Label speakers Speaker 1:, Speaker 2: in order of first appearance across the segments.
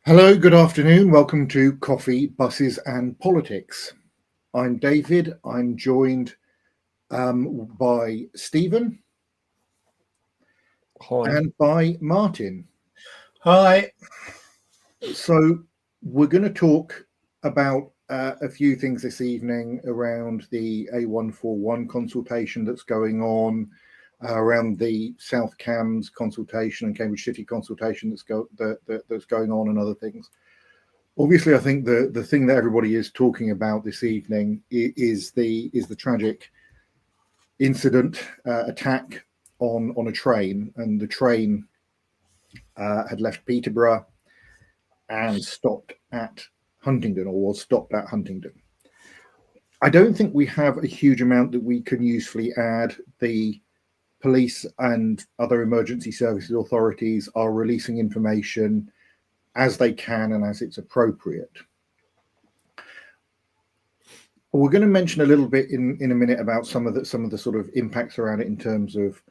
Speaker 1: Hello, good afternoon. Welcome to Coffee, Buses and Politics. I'm David. I'm joined by Stephen
Speaker 2: Hi.
Speaker 1: and by Martin.
Speaker 3: Hi.
Speaker 1: So we're going to talk about a few things this evening around the A141 consultation that's going on, around the South Cambs consultation and Cambridge City consultation that's going on, and other things. Obviously, I think the thing that everybody is talking about this evening is the tragic incident, attack on a train, and the train had left Peterborough and stopped at Huntingdon, or was stopped at Huntingdon. I don't think we have a huge amount that we can usefully add. The police and other emergency services authorities are releasing information as they can and as it's appropriate. We're going to mention a little bit in a minute about some of the sort of impacts around it in terms of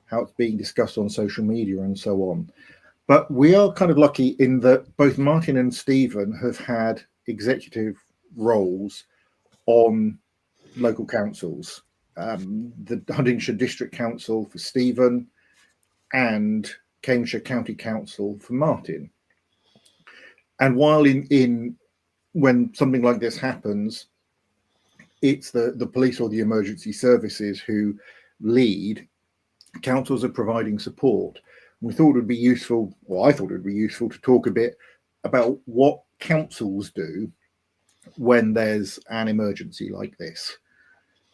Speaker 1: how it's being discussed on social media and so on. But we are kind of lucky in that both Martin and Stephen have had executive roles on local councils. The Huntingdonshire District Council for Stephen and Cambridgeshire County Council for Martin. And while when something like this happens, it's the police or the emergency services who lead, councils are providing support. We thought it would be useful, or I thought it would be useful, to talk a bit about what councils do when there's an emergency like this.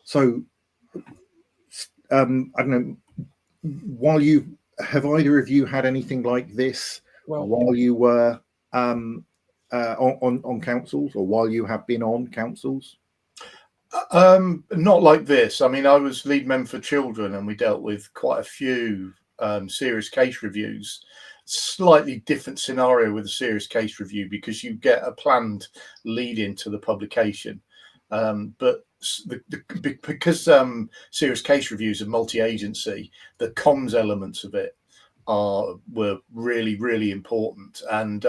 Speaker 1: So, I don't know, have either of you had anything like this while you were on councils, or while you have been on councils?
Speaker 3: Not like this. I mean, I was lead member for children, and we dealt with quite a few serious case reviews. Slightly different scenario with a serious case review because you get a planned lead into the publication, but because serious case reviews are multi-agency, the comms elements of it were really important, and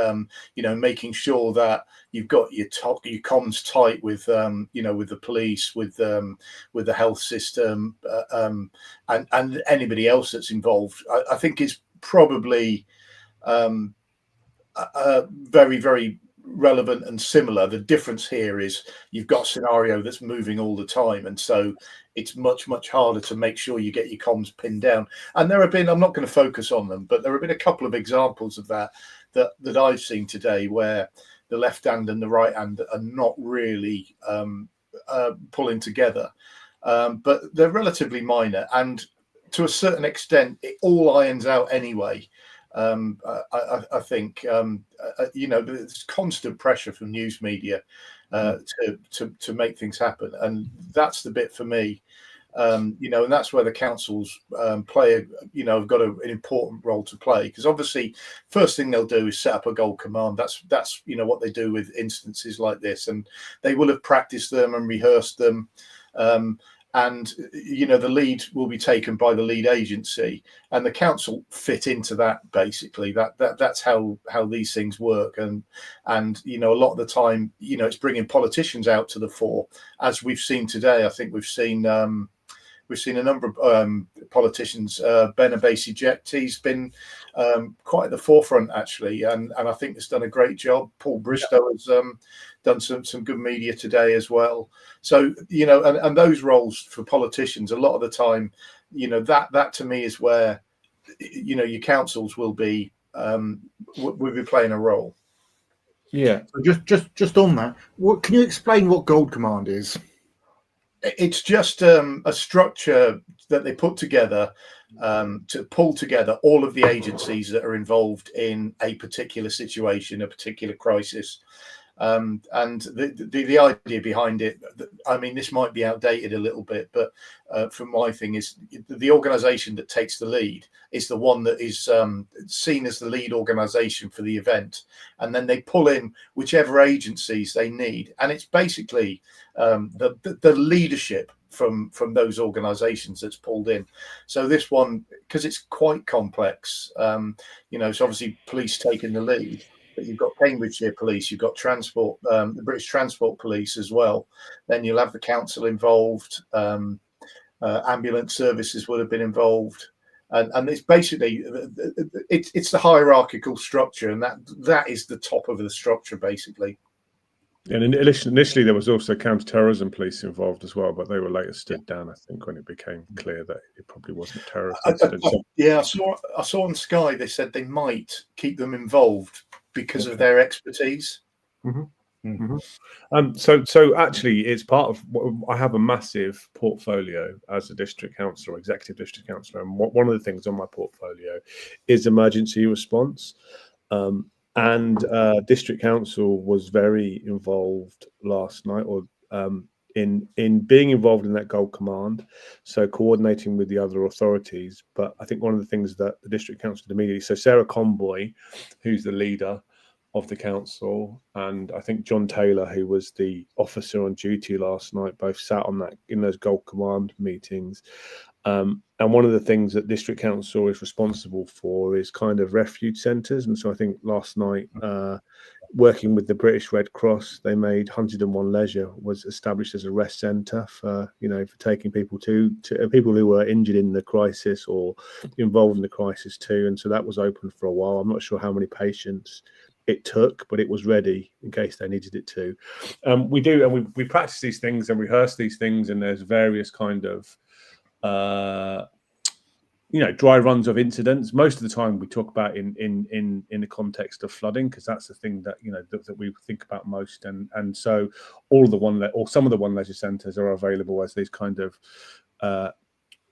Speaker 3: making sure that you've got your comms tight with with the police, with the health system, and anybody else that's involved. I think is probably very relevant and similar. The difference here is you've got a scenario that's moving all the time, and so it's much harder to make sure you get your comms pinned down. And there have been, I'm not going to focus on them, but there have been a couple of examples of that I've seen today where the left hand and the right hand are not really pulling together, but they're relatively minor, and to a certain extent it all irons out anyway. I think there's constant pressure from news media to make things happen, and that's the bit for me. And that's where the councils have got an important role to play, because obviously first thing they'll do is set up a gold command. That's what they do with instances like this, and they will have practiced them and rehearsed them. And the lead will be taken by the lead agency, and the council fit into that. Basically, that's how these things work. And a lot of the time, it's bringing politicians out to the fore, as we've seen today. I think we've seen a number of politicians. Ben Abasi-Ject, he's been quite at the forefront, actually, and I think has done a great job. Paul Bristow has done some good media today as well. So, and those roles for politicians, a lot of the time, that to me is where, your councils will be playing a role.
Speaker 1: Yeah. So just on that, can you explain what Gold Command is?
Speaker 3: It's just a structure that they put together to pull together all of the agencies that are involved in a particular situation, a particular crisis. And the idea behind it, I mean, this might be outdated a little bit, but from my thing is the organisation that takes the lead is the one that is seen as the lead organisation for the event, and then they pull in whichever agencies they need, and it's basically the leadership from those organisations that's pulled in. So this one, because it's quite complex, so obviously police taking the lead. but you've got Cambridgeshire Police, you've got Transport, the British Transport Police as well. Then you'll have the council involved. Ambulance services would have been involved, and it's basically it's the hierarchical structure, and that is the top of the structure basically.
Speaker 2: And initially there was also counter-terrorism police involved as well, but they were later stood down, I think, when it became clear that it probably wasn't a terrorist incident.
Speaker 3: Yeah, I saw on Sky they said they might keep them involved because of their expertise.
Speaker 2: So actually, it's part of. I have a massive portfolio as a district councillor, executive district councillor, and one of the things on my portfolio is emergency response. And district council was very involved last night, or in being involved in that Gold Command, so coordinating with the other authorities. But I think one of the things that the district council did immediately, so Sarah Conboy, who's the leader of the council, and I think John Taylor, who was the officer on duty last night, both sat on that in those Gold Command meetings. And one of the things that district council is responsible for is kind of refuge centres. And so I think last night, working with the British Red Cross, they made Huntingdon One Leisure was established as a rest centre for taking people to people who were injured in the crisis or involved in the crisis too. And so that was open for a while. I'm not sure how many patients it took, but it was ready in case they needed it to. We do, and we practice these things and rehearse these things, and there's various kind of dry runs of incidents. Most of the time we talk about in the context of flooding, because that's the thing that that we think about most, and so all of the some of the One Leisure centres are available as these kind of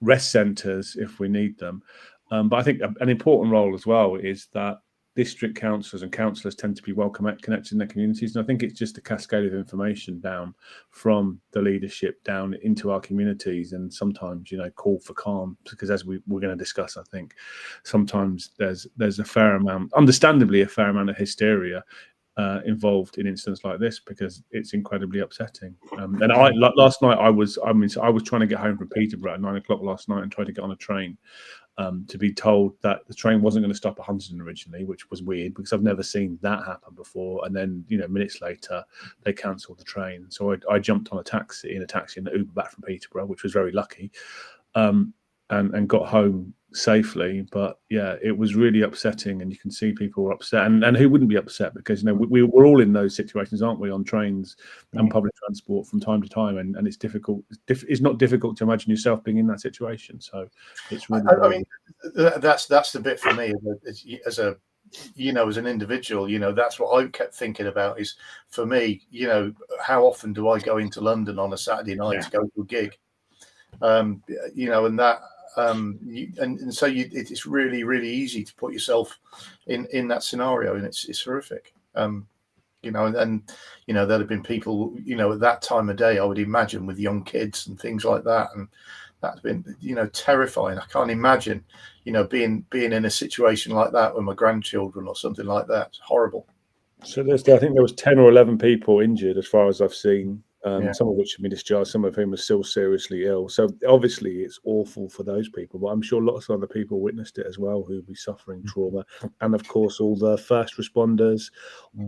Speaker 2: rest centres if we need them. But I think an important role as well is that district councillors and councillors tend to be well connected in their communities, and I think it's just a cascade of information down from the leadership down into our communities, and sometimes call for calm, because as we're going to discuss, I think sometimes there's a fair amount, understandably a fair amount of hysteria involved in incidents like this, because it's incredibly upsetting. And last night I was trying to get home from Peterborough at 9 o'clock last night and tried to get on a train. To be told that the train wasn't going to stop at Huntingdon originally, which was weird because I've never seen that happen before. And then, minutes later, they cancelled the train. So I jumped on a taxi and the Uber back from Peterborough, which was very lucky, and got home safely. But yeah, it was really upsetting, and you can see people were upset, and who wouldn't be upset, because we're all in those situations, aren't we, on trains and public transport from time to time, and it's difficult. It's not difficult to imagine yourself being in that situation. So it's really.
Speaker 3: I mean, that's the bit for me as an individual. That's what I kept thinking about. Is for me, how often do I go into London on a Saturday night to go to a gig? And that. And so it's really, really easy to put yourself in that scenario, and it's horrific. And there'd have been people, at that time of day, I would imagine, with young kids and things like that, and that's been, terrifying. I can't imagine, being in a situation like that with my grandchildren or something like that. It's horrible.
Speaker 2: So I think there was 10 or 11 people injured, as far as I've seen. Some of which have been discharged, some of whom are still seriously ill. So obviously it's awful for those people, but I'm sure lots of other people witnessed it as well who'll be suffering trauma. And of course, all the first responders,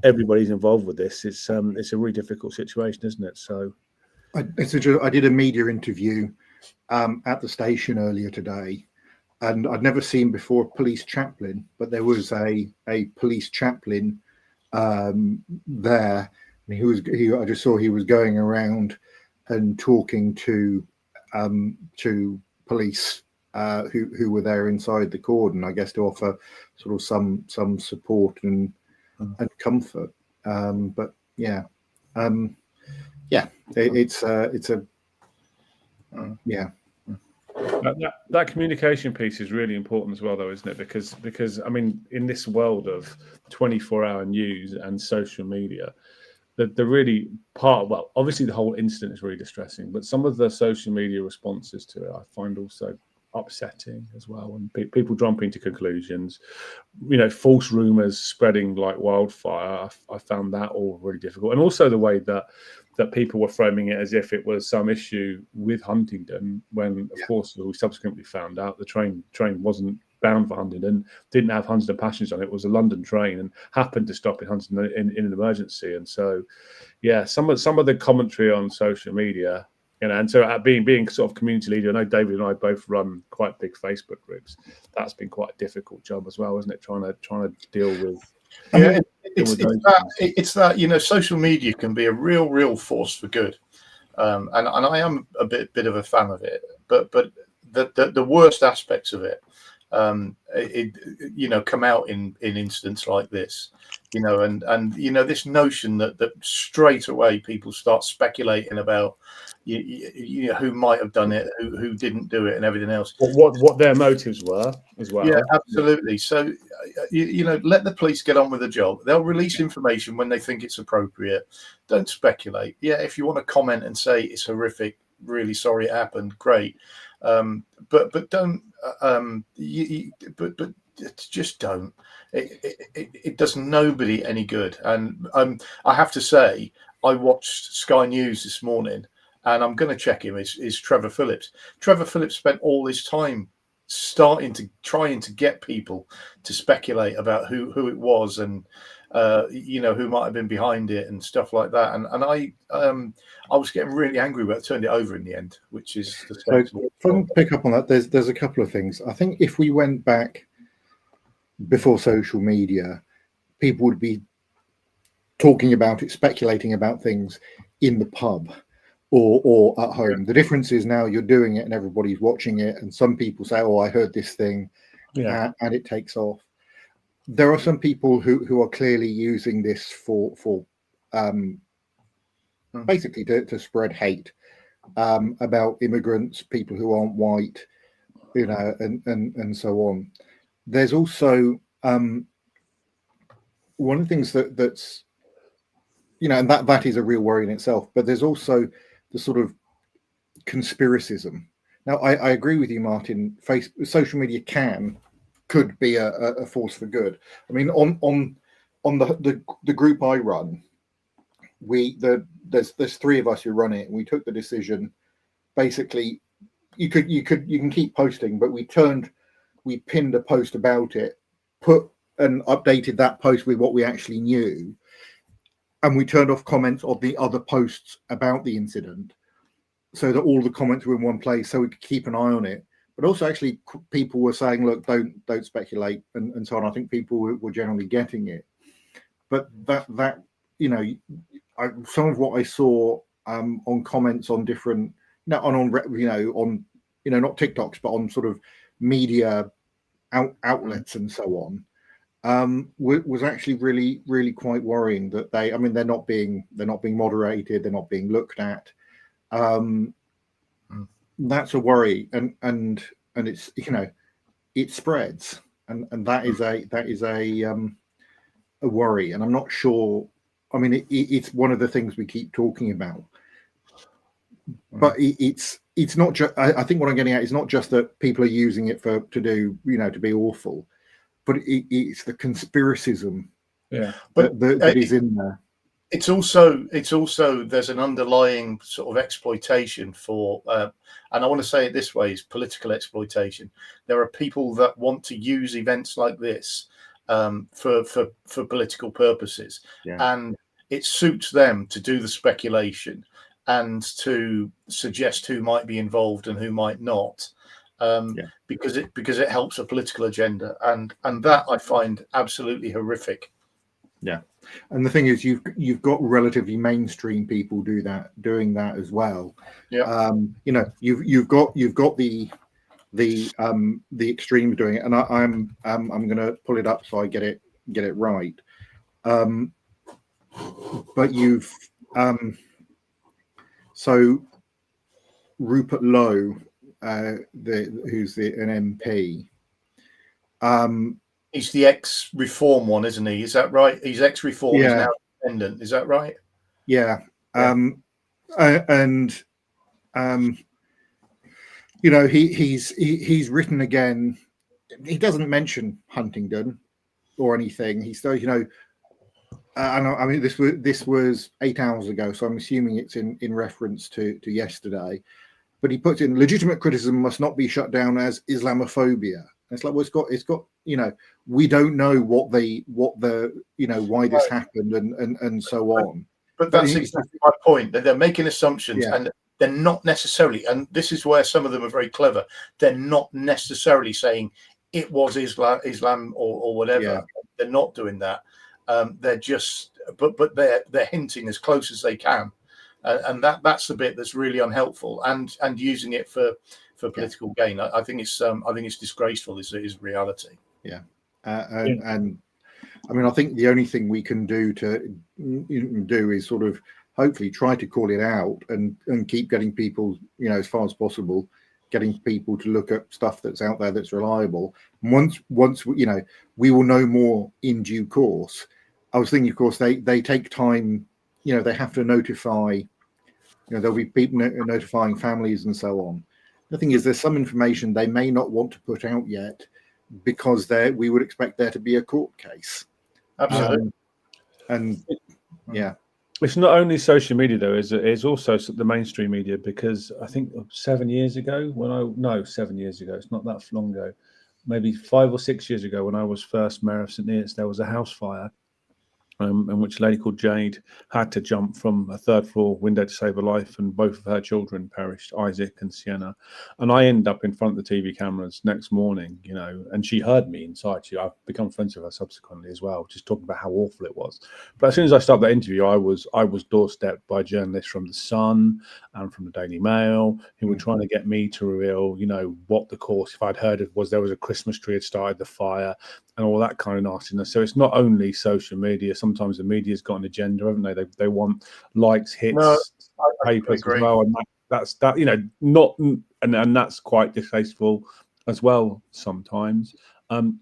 Speaker 2: everybody's involved with this. It's a really difficult situation, isn't it? So
Speaker 1: I did a media interview at the station earlier today, and I'd never seen before a police chaplain, but there was a police chaplain there. I just saw he was going around and talking to police who were there inside the cordon, I guess, to offer sort of some support and comfort. But yeah, it's a yeah.
Speaker 2: That communication piece is really important as well, though, isn't it? Because I mean, in this world of 24-hour news and social media, the really obviously the whole incident is really distressing, but some of the social media responses to it I find also upsetting as well, and people jumping to conclusions, false rumors spreading like wildfire. I found that all really difficult, and also the way that people were framing it as if it was some issue with Huntingdon, when of course we subsequently found out the train wasn't bound for Huntingdon, didn't have Huntingdon passengers on it, was a London train, and happened to stop in Huntingdon in an emergency. And so, yeah, some of the commentary on social media, and so being sort of community leader, I know David and I both run quite big Facebook groups. That's been quite a difficult job as well, isn't it? Trying to deal with.
Speaker 3: Yeah, it's that social media can be a real force for good, and I am a bit of a fan of it. But the worst aspects of it, come out in incidents like this, and this notion that straight away people start speculating about who might have done it, who didn't do it, and everything else.
Speaker 2: What their motives were as well.
Speaker 3: Yeah, absolutely. So let the police get on with the job. They'll release information when they think it's appropriate. Don't speculate. Yeah, if you want to comment and say it's horrific, really sorry it happened, great. But don't. But just don't. It does nobody any good. And I have to say, I watched Sky News this morning, and I'm going to check him. Is Trevor Phillips? Trevor Phillips spent all his time trying to get people to speculate about who it was, and who might have been behind it and stuff like that. And I was getting really angry, but I turned it over in the end, which is the
Speaker 1: so if I can pick up on that. There's a couple of things. I think if we went back before social media, people would be talking about it, speculating about things in the pub or at home. The difference is now you're doing it and everybody's watching it, and some people say, "Oh, I heard this thing," and it takes off. There are some people who are clearly using this for basically to spread hate about immigrants, people who aren't white, and so on. There's also one of the things that's and that is a real worry in itself. But there's also the sort of conspiracism. Now, I agree with you, Martin. Social media could be a force for good. I mean, on the group I run, there's three of us who run it, and we took the decision. Basically, you can keep posting, but we pinned a post about it, put and updated that post with what we actually knew, and we turned off comments of the other posts about the incident, so that all the comments were in one place, so we could keep an eye on it. But also, actually, people were saying, "Look, don't speculate," and so on. I think people were generally getting it. But that some of what I saw on comments on different, not TikToks, but on sort of media outlets and so on, was actually really, really quite worrying. That they're not being moderated, they're not being looked at. That's a worry, and it's it spreads, and that is a worry, and I'm not sure. I mean, it's one of the things we keep talking about, but it's not just. I think what I'm getting at is not just that people are using it to be awful, but it's the conspiracism, that is in there.
Speaker 3: It's also there's an underlying sort of exploitation for, and I want to say it this way, is political exploitation. There are people that want to use events like this for political purposes, and it suits them to do the speculation and to suggest who might be involved and who might not, because it helps a political agenda, and that I find absolutely horrific.
Speaker 1: Yeah, and the thing is, you've got relatively mainstream people doing that as well.
Speaker 3: Yeah,
Speaker 1: you've got the extremes doing it, and I'm going to pull it up so I get it right. But you've so Rupert Lowe, who's an MP.
Speaker 3: He's the ex-Reform one, isn't he? Is that right? He's ex-Reform.
Speaker 1: Yeah.
Speaker 3: He's now independent. Is that right?
Speaker 1: Yeah. He's written again. He doesn't mention Huntingdon or anything. He still, and I mean, this was 8 hours ago, so I'm assuming it's in reference to yesterday. But he puts in, legitimate criticism must not be shut down as Islamophobia, And it's like, well, it's got, you know, we don't know what the, you know, why this happened and so on.
Speaker 3: But that's exactly my point. That they're making assumptions, and they're not necessarily, and this is where some of them are very clever. They're not necessarily saying it was Islam or whatever.
Speaker 1: Yeah.
Speaker 3: They're not doing that. They're just, but they're hinting as close as they can, and that's the bit that's really unhelpful. And using it for political gain, I think it's disgraceful. Is reality.
Speaker 1: Yeah, and I mean, I think the only thing we can do is sort of hopefully try to call it out and keep getting people, you know, as far as possible, getting people to look at stuff that's out there that's reliable. Once you know, we will know more in due course. I was thinking, of course, they take time. You know, they have to notify. You know, there'll be people notifying families and so on. The thing is, there's some information they may not want to put out yet because we would expect there to be a court case.
Speaker 3: Absolutely.
Speaker 1: And yeah,
Speaker 2: it's not only social media though; it's also the mainstream media. Because I think 7 years ago, 7 years ago, it's not that long ago, maybe 5 or 6 years ago, when I was first mayor of St Neots, there was a house fire. In which a lady called Jade had to jump from a third floor window to save her life, and both of her children perished, Isaac and Sienna. And I end up in front of the TV cameras next morning, you know, and she heard me inside. I've become friends with her subsequently as well, just talking about how awful it was. But as soon as I started that interview, I was doorstepped by journalists from The Sun and from the Daily Mail who were trying to get me to reveal, you know, what the cause, if I'd heard of, there was a Christmas tree had started the fire and all that kind of nastiness. So it's not only social media. Sometimes the media's got an agenda, haven't they? They want likes, hits, papers as well, and that's you know, not, and that's quite distasteful as well sometimes.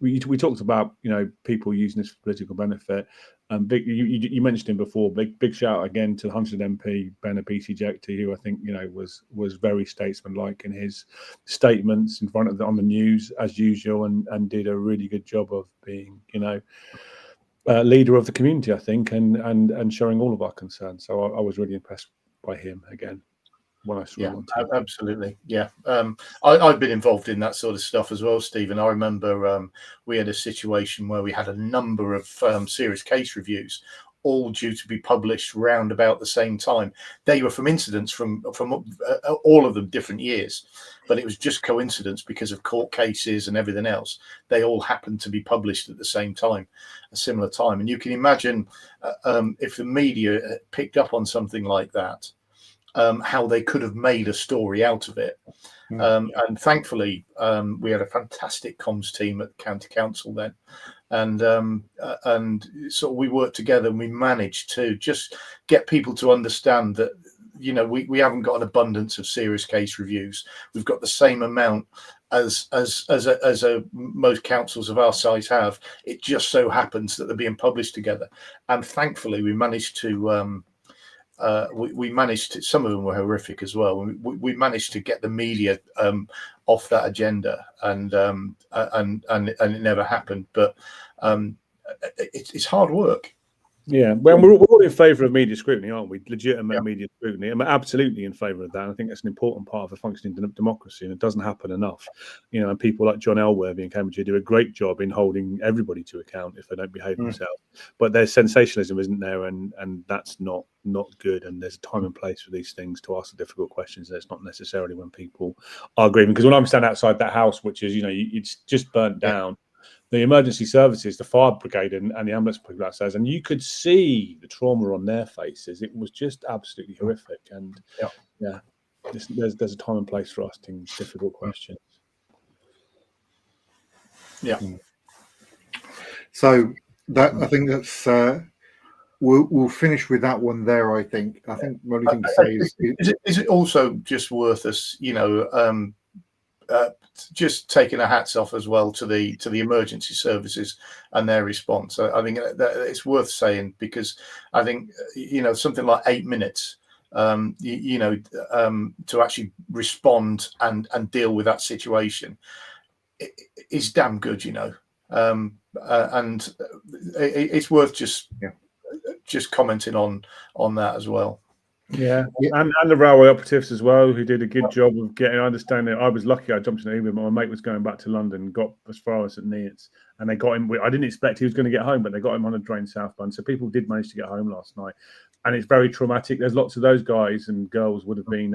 Speaker 2: We talked about, you know, people using this for political benefit. You mentioned him before. Big shout out again to the Huntingdon MP Ben Abisi-Jekti, who I think, you know, was very statesmanlike in his statements in front of on the news as usual, and did a really good job of being, you know, leader of the community, I think, and showing all of our concerns. So I was really impressed by him again when I saw him on TV.
Speaker 3: Absolutely. Yeah. I've been involved in that sort of stuff as well, Stephen. I remember we had a situation where we had a number of serious case reviews, all due to be published round about the same time. They were from incidents from all of them different years, but it was just coincidence because of court cases and everything else. They all happened to be published at the same time, a similar time. And you can imagine if the media picked up on something like that, how they could have made a story out of it. And thankfully, we had a fantastic comms team at the county council then. And so we worked together and we managed to just get people to understand that, you know, we haven't got an abundance of serious case reviews. We've got the same amount as most councils of our size have. It just so happens that they're being published together. And thankfully, we managed to we managed to, some of them were horrific as well. We managed to get the media off that agenda, and it never happened. But it's hard work.
Speaker 2: Yeah, well, we're all in favour of media scrutiny, aren't we? Legitimate media scrutiny, and we're absolutely in favour of that. I think that's an important part of a functioning democracy, and it doesn't happen enough. You know, and people like John Elworthy in Cambridge do a great job in holding everybody to account if they don't behave themselves. But there's sensationalism, isn't there? And that's not good. And there's a time and place for these things to ask the difficult questions. And it's not necessarily when people are grieving. Because when I'm standing outside that house, which is, you know, it's just burnt down. The emergency services, the fire brigade and the ambulance people says, and you could see the trauma on their faces. It was just absolutely horrific. And there's a time and place for asking difficult questions.
Speaker 3: Yeah.
Speaker 1: So that, I think that's we'll finish with that one there. I think the only thing to say
Speaker 3: is it also just worth us, you know, just taking our hats off as well to the emergency services and their response. I think that it's worth saying, because I think, you know, something like 8 minutes, you know, to actually respond and deal with that situation is damn good, you know, and it's worth just commenting on that as well.
Speaker 2: Yeah,
Speaker 1: Yeah.
Speaker 2: and the railway operatives as well, who did a good job of getting. I understand that I was lucky. I jumped in an Uber. My mate was going back to London, got as far as St Neots, and they got him. I didn't expect he was going to get home, but they got him on a train southbound. So people did manage to get home last night, and it's very traumatic. There's lots of those guys and girls would have been,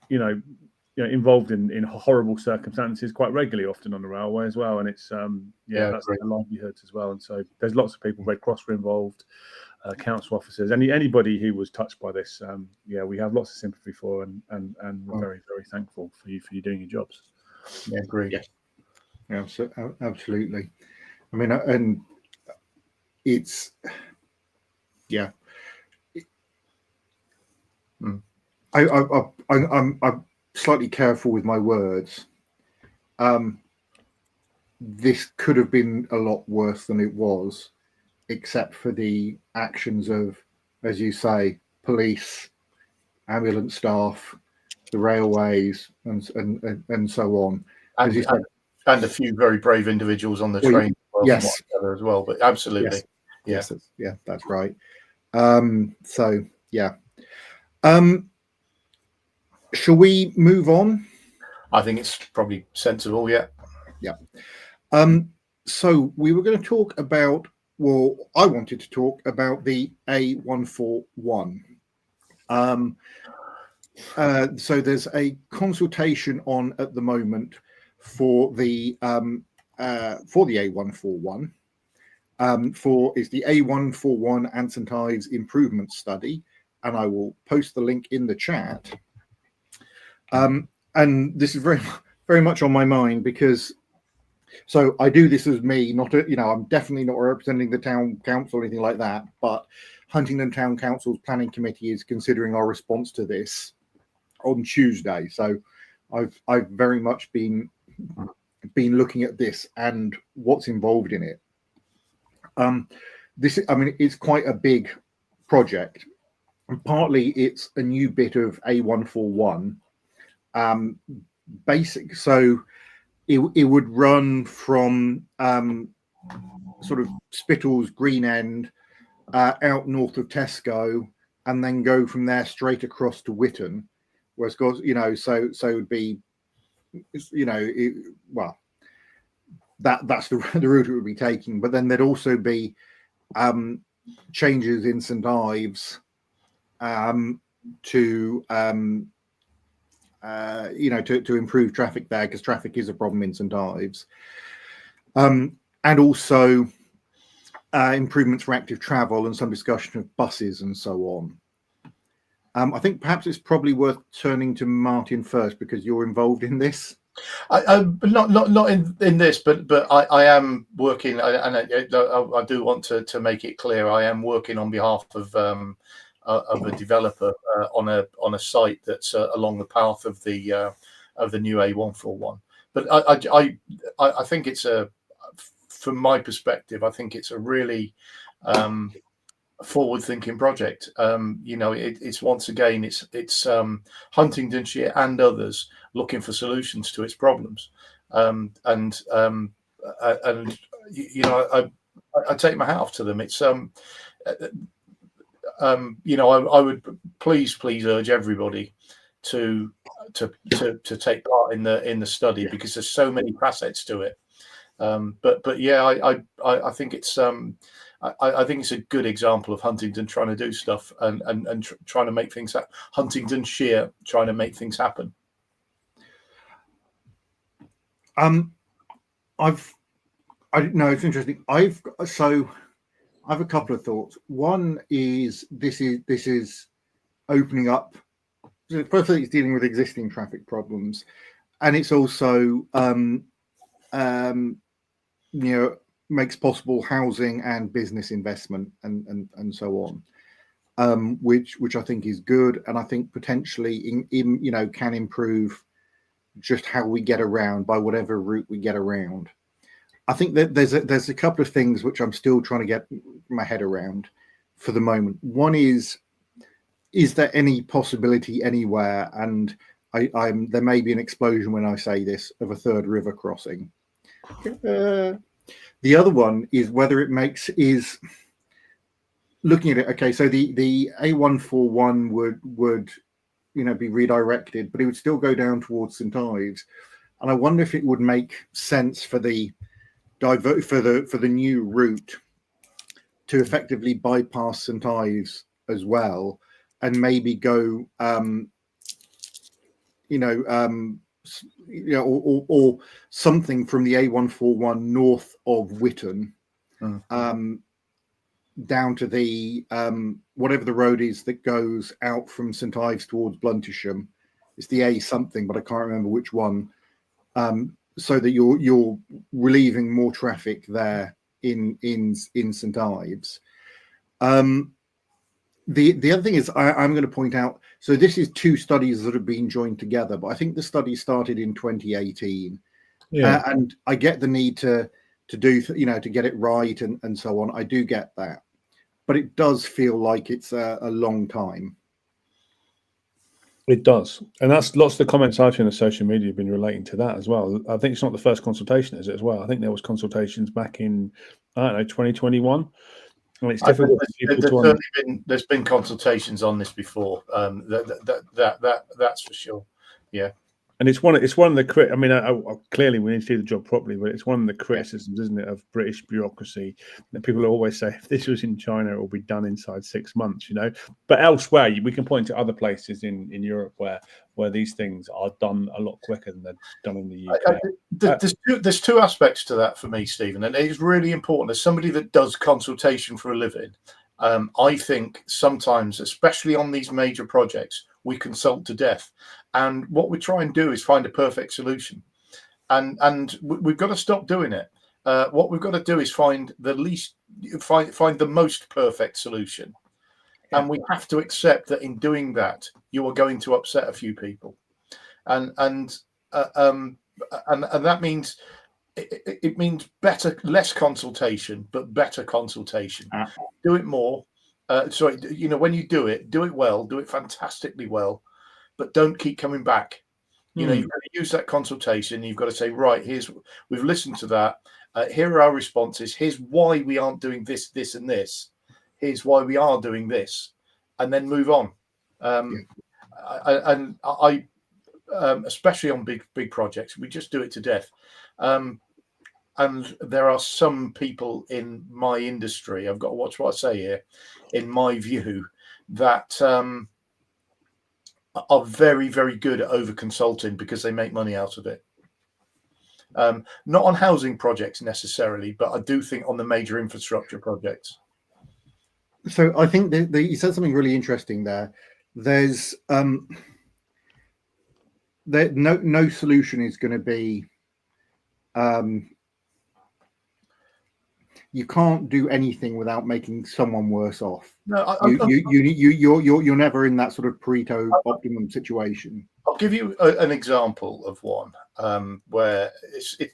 Speaker 2: you know, involved in horrible circumstances quite regularly, often on the railway as well. And it's that's their livelihoods as well. And so there's lots of people. Red Cross were involved. Council officers, anybody who was touched by this, we have lots of sympathy for, and we're very, very thankful for you doing your jobs.
Speaker 3: Yeah, agree.
Speaker 1: Yeah, absolutely. I mean, and it's I'm slightly careful with my words. This could have been a lot worse than it was, except for the actions of, as you say, police, ambulance staff, the railways, and so on. As you said,
Speaker 3: and a few very brave individuals on the train.
Speaker 1: Yes,
Speaker 3: as well. But absolutely,
Speaker 1: yes, that's right. Shall we move on?
Speaker 3: I think it's probably sensible. Yeah.
Speaker 1: So we were going to talk about. Well, I wanted to talk about the A141. So there's a consultation on at the moment for the A141. Is the A141 and St Ives improvement study, and I will post the link in the chat. And this is very, very much on my mind because. So I do this as me, I'm definitely not representing the town council or anything like that, but Huntingdon Town Council's planning committee is considering our response to this on Tuesday. So I've very much been looking at this and what's involved in it. It's quite a big project, and partly it's a new bit of A141 basic. So it would run from sort of Spittle's Green End out north of Tesco, and then go from there straight across to Witton. Whereas, so it would be, that's the route it would be taking. But then there'd also be changes in St Ives to improve traffic there, because traffic is a problem in St Ives, and also improvements for active travel and some discussion of buses and so on. I think perhaps it's probably worth turning to Martin first, because you're involved in this.
Speaker 3: Not in this, but I am working, and I do want to make it clear, I am working on behalf of a developer on a site that's along the path of the new A141. But I think it's from my perspective, I think it's a really forward-thinking project. It's once again, it's Huntingdonshire and others looking for solutions to its problems, I take my hat off to them. It's I would please urge everybody to take part in the study, because there's so many facets to it. But yeah, I think it's I think it's a good example of Huntingdon trying to do stuff and trying to make things happen. Huntingdonshire trying to make things happen.
Speaker 1: It's interesting. I've a couple of thoughts. One is this is opening up. Firstly, it's dealing with existing traffic problems, and it's also makes possible housing and business investment and so on, which I think is good, and I think potentially can improve just how we get around by whatever route we get around. I think that there's a couple of things which I'm still trying to get my head around for the moment. One is there any possibility anywhere, and there may be an explosion when I say this, of a third river crossing. The other one is whether it looking at it, okay, so the A141 would be redirected, but it would still go down towards St Ives, and I wonder if it would make sense for the new route to effectively bypass St Ives as well, and maybe go or something from the A141 north of Whitton, down to the whatever the road is that goes out from St Ives towards Bluntisham. It's the A something, but I can't remember which one. So that you're relieving more traffic there in St Ives. The other thing is I'm going to point out. So this is two studies that have been joined together, but I think the study started in 2018.
Speaker 2: Yeah.
Speaker 1: And I get the need to do to get it right and so on. I do get that, but it does feel like it's a long time.
Speaker 2: It does, and that's lots of the comments I've seen on social media have been relating to that as well. I think it's not the first consultation, is it, as well? I think there was consultations back in 2021. And it's difficult for people to.
Speaker 3: There's been consultations on this before. That's for sure. Yeah.
Speaker 2: And it's one of the. I mean, clearly we need to do the job properly, but it's one of the criticisms, isn't it, of British bureaucracy that people always say if this was in China, it will be done inside 6 months, But elsewhere, we can point to other places in Europe where these things are done a lot quicker than they're done in the UK.
Speaker 3: There's two aspects to that for me, Stephen, and it's really important. As somebody that does consultation for a living, I think sometimes, especially on these major projects, we consult to death. And what we try and do is find a perfect solution. And we've got to stop doing it. What we've got to do is find the most perfect solution. Yeah. And we have to accept that in doing that, you are going to upset a few people. And that means it means less consultation, but better consultation. Do it more. When you do it well, do it fantastically well, but don't keep coming back. You've got to use that consultation. You've got to say, right, we've listened to that. Here are our responses. Here's why we aren't doing this, this, and this. Here's why we are doing this, and then move on. I especially on big projects, we just do it to death. And there are some people in my industry, I've got to watch what I say here, in my view, that are very, very good at over consulting because they make money out of it. Not on housing projects necessarily, but I do think on the major infrastructure projects.
Speaker 1: So I think you said something really interesting there. There's no solution is going to be. You can't do anything without making someone worse off. No, you're never in that sort of Pareto optimum situation.
Speaker 3: I'll give you an example of one where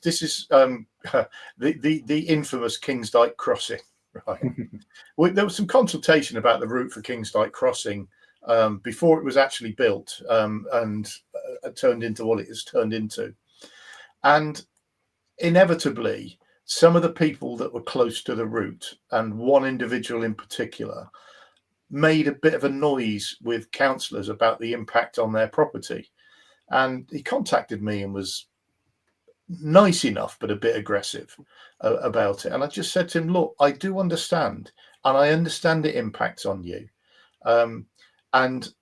Speaker 3: this is the infamous Kingsdyke crossing. Right, there was some consultation about the route for Kingsdyke crossing before it was actually built and turned into what it has turned into, and inevitably, some of the people that were close to the route, and one individual in particular, made a bit of a noise with councillors about the impact on their property. And he contacted me and was nice enough, but a bit aggressive about it. And I just said to him, look, I do understand, and I understand it impacts on you. It's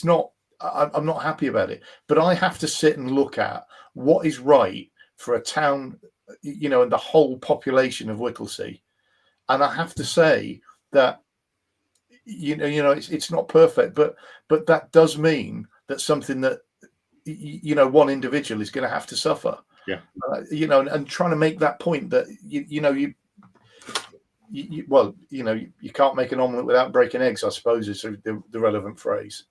Speaker 3: not, I'm not happy about it, but I have to sit and look at what is right for a town, and the whole population of Whittlesea. And I have to say that, it's not perfect, but that does mean that something that, one individual is going to have to suffer.
Speaker 1: Yeah.
Speaker 3: And trying to make that point that, you can't make an omelette without breaking eggs, I suppose, is the relevant phrase.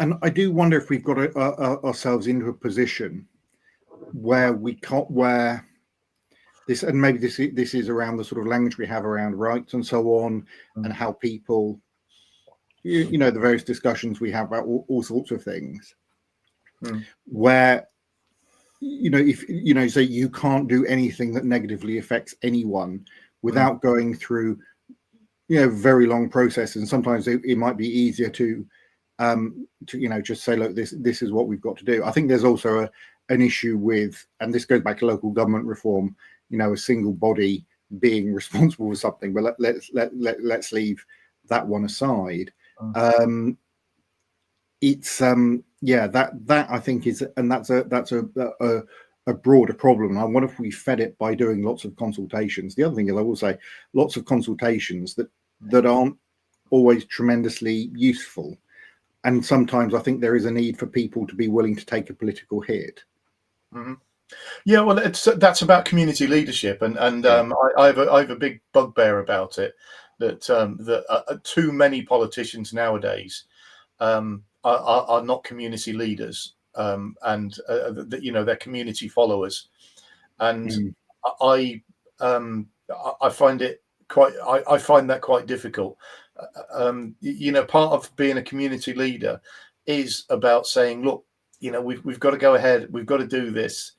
Speaker 1: And I do wonder if we've got ourselves into a position where this, and maybe this is around the sort of language we have around rights and so on, and how people, the various discussions we have about all sorts of things, where, if, say you can't do anything that negatively affects anyone without going through, very long processes, and sometimes it might be easier to just say, look, this is what we've got to do. I think there's also an issue with, and this goes back to local government reform, a single body being responsible for something, but let's leave that one aside. It's that I think is, and that's a broader problem. I wonder if we fed it by doing lots of consultations. The other thing is, I will say, lots of consultations that aren't always tremendously useful, and sometimes I think there is a need for people to be willing to take a political hit.
Speaker 3: Mm-hmm. Yeah, well, that's about community leadership, and I have a big bugbear about it, that too many politicians nowadays are not community leaders, and they're community followers, and I find it quite I find that quite difficult. Part of being a community leader is about saying, look, we've got to go ahead, we've got to do this.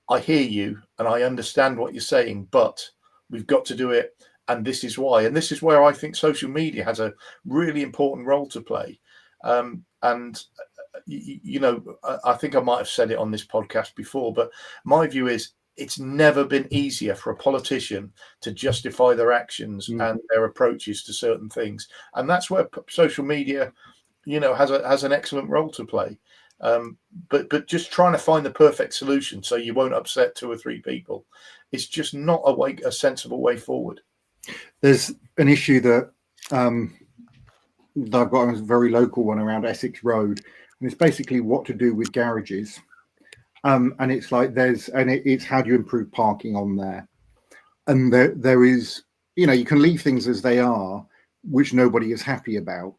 Speaker 3: I hear you and I understand what you're saying, but we've got to do it, and this is why. And this is where I think social media has a really important role to play. I think I might have said it on this podcast before, but my view is it's never been easier for a politician to justify their actions and their approaches to certain things. And that's where social media, has an excellent role to play. But just trying to find the perfect solution so you won't upset 2 or 3 people, it's just not a sensible way forward.
Speaker 1: There's an issue that I've got, a very local one around Essex Road, and it's basically what to do with garages. And it's like it's how do you improve parking on there? And there is, you can leave things as they are, which nobody is happy about.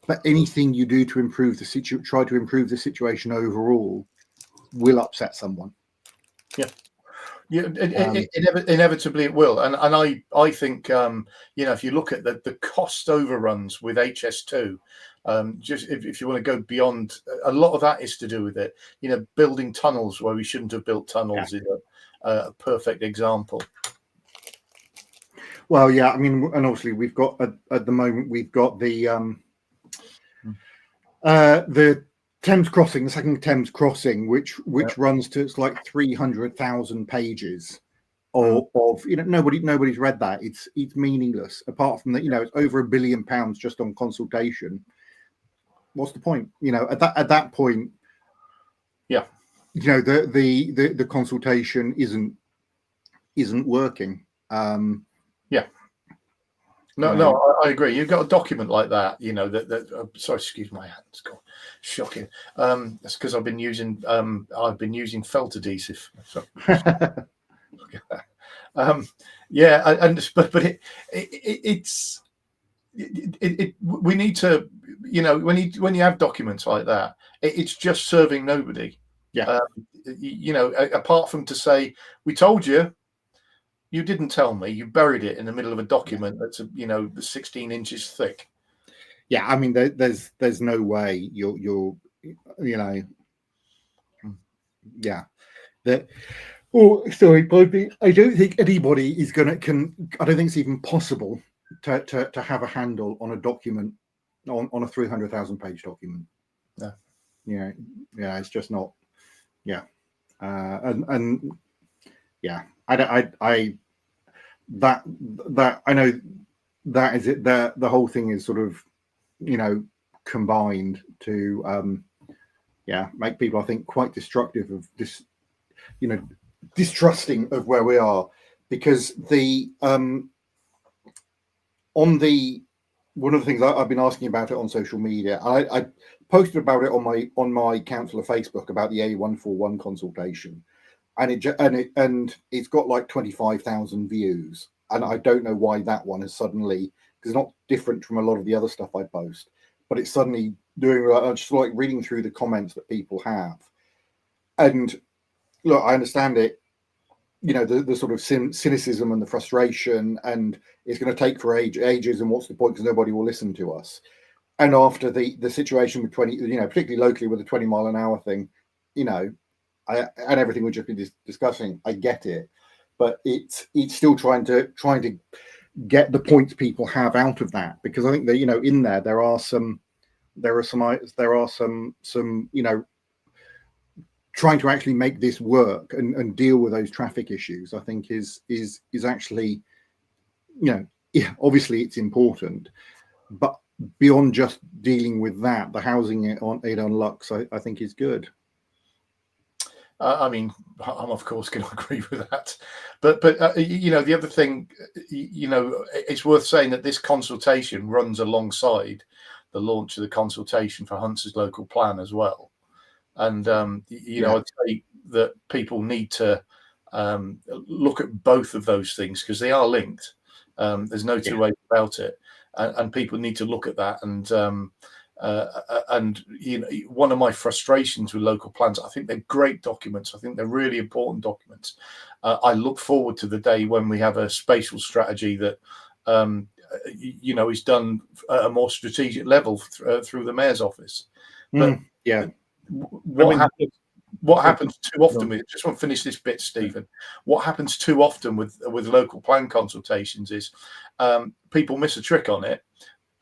Speaker 1: But anything you do to improve try to improve the situation overall will upset someone.
Speaker 3: Yeah. Yeah, inevitably it will, and I think if you look at the cost overruns with HS2, just if you want to go beyond, a lot of that is to do with it. Building tunnels where we shouldn't have built tunnels is a perfect example.
Speaker 1: Well, yeah, I mean, and obviously we've got at the moment we've got the Thames Crossing, the second Thames Crossing, which runs to, it's like 300,000 pages of nobody's read that. It's meaningless apart from that. It's over £1 billion just on consultation. What's the point? At that point, the consultation isn't working.
Speaker 3: No, I agree. You've got a document like that, sorry, excuse my hands, God, shocking. That's because I've been using felt adhesive. So, we need to, when you have documents like that, it's just serving nobody. Apart from to say, we told you. You didn't tell me. You buried it in the middle of a document that's 16 inches thick.
Speaker 1: Yeah, I mean, there's no way you're that. Oh, sorry, Bobby. I don't think anybody is I don't think it's even possible to have a handle on a document on a 300,000 page document.
Speaker 3: No.
Speaker 1: It's just not. Yeah, and yeah. I know that is it. The whole thing is sort of, combined to, make people, I think, quite destructive of this, distrusting of where we are, because one of the things I've been asking about it on social media, I posted about it on my council of Facebook about the A141 consultation. And it's got like 25,000 views, and I don't know why that one is suddenly, because it's not different from a lot of the other stuff I post, but it's suddenly doing. I'm just like reading through the comments that people have, and look, I understand it. The sort of cynicism and the frustration, and it's going to take for ages, and what's the point? Because nobody will listen to us. And after the situation with 20, particularly locally with the 20 mile an hour thing, and everything we've just been discussing, I get it, but it's still trying to get the points people have out of that, because I think that, you know, in there are some you know, trying to actually make this work and deal with those traffic issues, I think is actually, you know, yeah, obviously it's important, but beyond just dealing with that, the housing it on Lux, I think is good.
Speaker 3: I mean, I'm of course going to agree with that, but you know, the other thing, you know, it's worth saying that this consultation runs alongside the launch of the consultation for Hunter's local plan as well, and you know, I'd say that people need to look at both of those things because they are linked. There's no two ways about it, and people need to look at that. And you know, one of my frustrations with local plans, I think they're great documents. I think they're really important documents. I look forward to the day when we have a spatial strategy that you know, is done at a more strategic level through the mayor's office. But what happens too often? I just want to finish this bit, Stephen. What happens too often with local plan consultations is people miss a trick on it,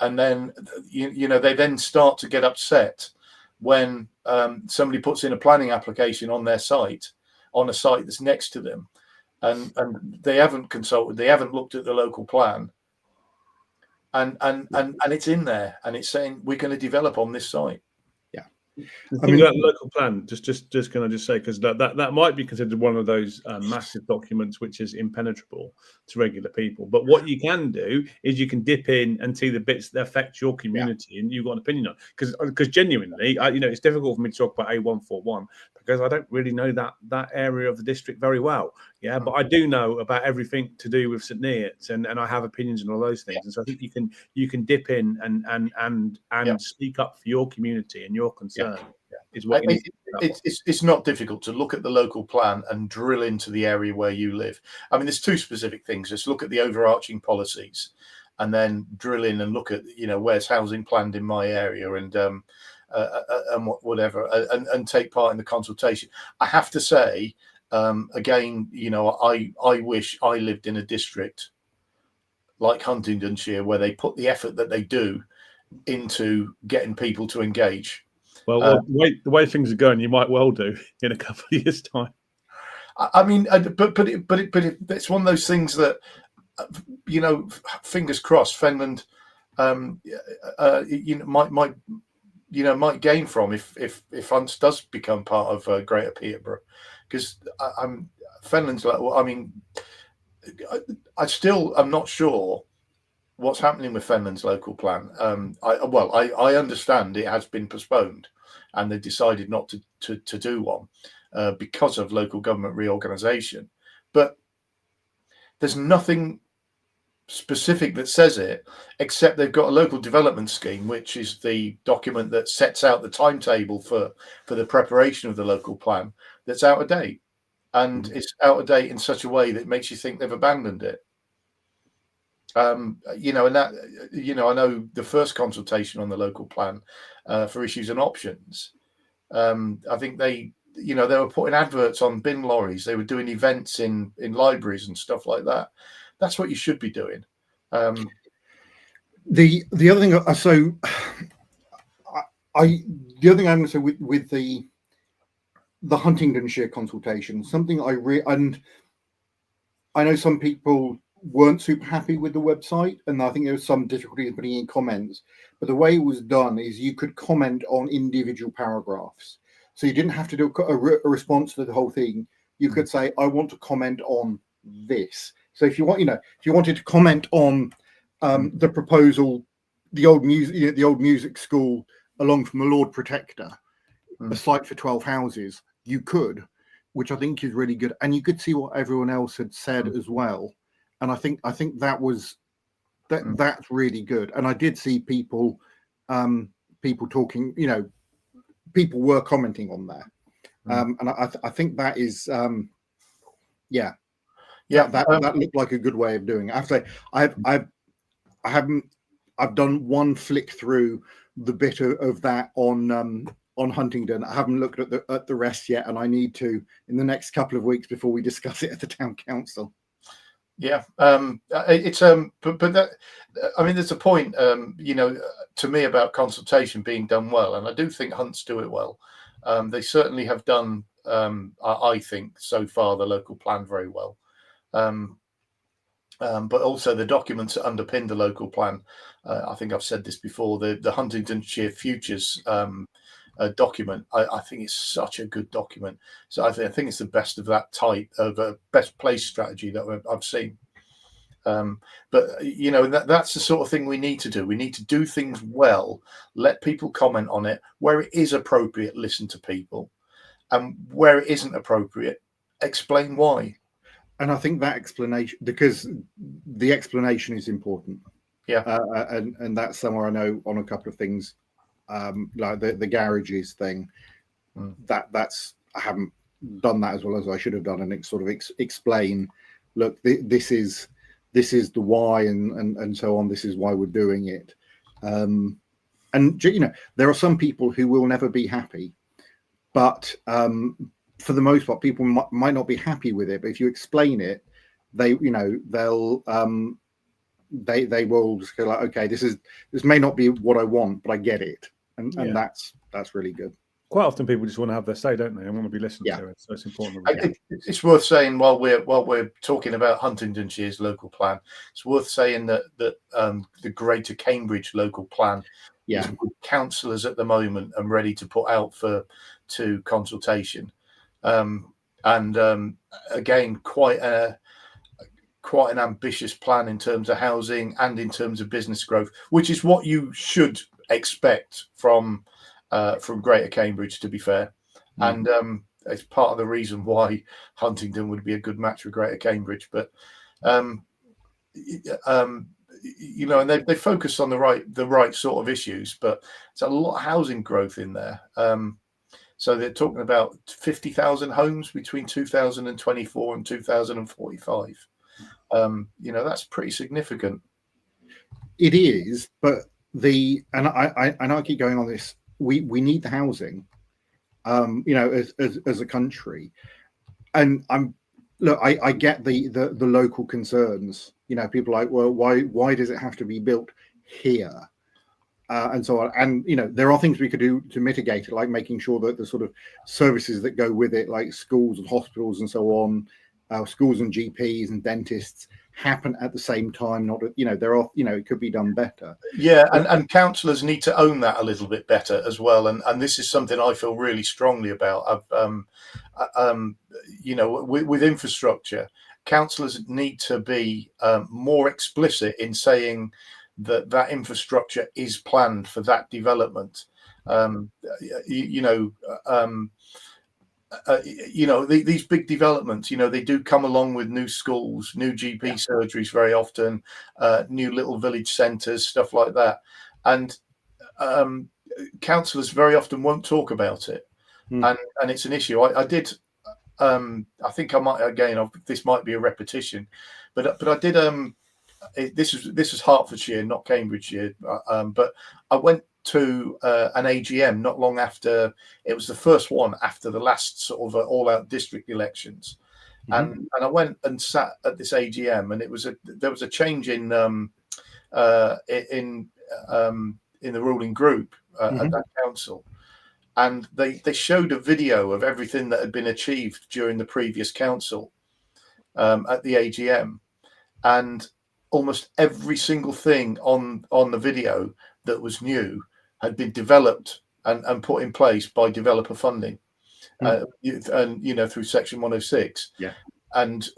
Speaker 3: and then you know, they then start to get upset when somebody puts in a planning application on their site, on a site that's next to them, and they haven't consulted, they haven't looked at the local plan, and it's in there, and it's saying we're going to develop on this site.
Speaker 2: The thing about the local plan, just can I just say, because that might be considered one of those massive documents which is impenetrable to regular people. But what you can do is you can dip in and see the bits that affect your community, and you've got an opinion on. Because genuinely, you know, it's difficult for me to talk about A141 because I don't really know that area of the district very well. Yeah, but I do know about everything to do with St Neots, and I have opinions on all those things. And so I think you can dip in and speak up for your community and your concern. Is what
Speaker 3: it's not difficult to look at the local plan and drill into the area where you live. I mean, there's two specific things. Just look at the overarching policies, and then drill in and look at, you know, where's housing planned in my area, and whatever, and take part in the consultation. I have to say, again, you know, I wish I lived in a district like Huntingdonshire where they put the effort that they do into getting people to engage.
Speaker 2: Well, the way things are going, you might well do in a couple of years' time.
Speaker 3: I mean, but it's one of those things that, you know, fingers crossed, Fenland, you know, might gain from if Hunts does become part of Greater Peterborough, because Fenland's like, well, I mean, I'm not sure what's happening with Fenland's local plan. I understand it has been postponed, and they decided not to do one because of local government reorganisation. But there's nothing specific that says it, except they've got a local development scheme, which is the document that sets out the timetable for the preparation of the local plan, that's out of date. And it's out of date in such a way that makes you think they've abandoned it. You know, and that, you know, I know the first consultation on the local plan for issues and options, I think they were putting adverts on bin lorries, they were doing events in libraries and stuff like that. That's what you should be doing.
Speaker 1: The other thing, so the other thing I'm going to say with the Huntingdonshire consultation, something and I know some people weren't super happy with the website, and I think there was some difficulty in putting in comments, but the way it was done is you could comment on individual paragraphs, so you didn't have to do a response to the whole thing. You could say, I want to comment on this. So if you want, you know, if you wanted to comment on the proposal, the old music school along from the Lord Protector, a site for 12 houses, you could, which I think is really good, and you could see what everyone else had said as well. And I think that was that's really good. And I did see people talking, you know, people were commenting on there. And I think that is that looked like a good way of doing it. I have to say, I've done one flick through the bit of that on Huntingdon. I haven't looked at the rest yet, and I need to in the next couple of weeks before we discuss it at the town council.
Speaker 3: Yeah, it's but that, I mean, there's a point, you know, to me about consultation being done well, and I do think Hunts do it well. They certainly have done, I think, so far the local plan very well. But also the documents that underpin the local plan. I think I've said this before. The Huntingdonshire Futures document, I think it's such a good document. So I think it's the best of that type of best place strategy that I've seen. But you know, that's the sort of thing we need to do. We need to do things well, let people comment on it where it is appropriate, listen to people, and where it isn't appropriate, explain why.
Speaker 1: And I think that explanation, because the explanation is important.
Speaker 3: Yeah.
Speaker 1: And that's somewhere I know on a couple of things, like the garages thing. That's I haven't done that as well as I should have done, and sort of explain, look, this is the why, and so on. This is why we're doing it. And you know, there are some people who will never be happy, but for the most part, people might not be happy with it. But if you explain it, they will just go like, okay, this may not be what I want, but I get it, and that's really good.
Speaker 2: Quite often people just want to have their say, don't they? And want to be listened to. So it's important.
Speaker 3: It's worth saying while we're talking about Huntingdonshire's local plan, it's worth saying that the Greater Cambridge local plan is with councillors at the moment and ready to put out to consultation. Again, quite an ambitious plan in terms of housing and in terms of business growth, which is what you should expect from Greater Cambridge, to be fair. And it's part of the reason why Huntingdon would be a good match for Greater Cambridge. But you know, and they focus on the right sort of issues, but it's a lot of housing growth in there. So they're talking about 50,000 homes between 2024 and 2045. You know, that's pretty significant.
Speaker 1: It is, but I keep going on this. We need the housing, you know, as a country, and I get the local concerns. You know, people are like, well, why does it have to be built here? And so on. And, you know, there are things we could do to mitigate it, like making sure that the sort of services that go with it, like schools and hospitals and so on, schools and GPs and dentists, happen at the same time. Not, you know, there are, you know, it could be done better.
Speaker 3: Yeah, and councillors need to own that a little bit better as well. And this is something I feel really strongly about. You know, with infrastructure, councillors need to be more explicit in saying that infrastructure is planned for that development. You know, these big developments, you know, they do come along with new schools, new GP surgeries very often, new little village centres, stuff like that. And councillors very often won't talk about it, and it's an issue. I did. I think I might again. This might be a repetition, but I did. This is Hertfordshire, not Cambridgeshire. But I went to an AGM not long after. It was the first one after the last sort of all-out district elections, and I went and sat at this AGM, and there was a change in the ruling group at that council, and they showed a video of everything that had been achieved during the previous council at the AGM, and almost every single thing on the video that was new had been developed and put in place by developer funding, and you know, through Section 106.
Speaker 1: Yeah,
Speaker 3: and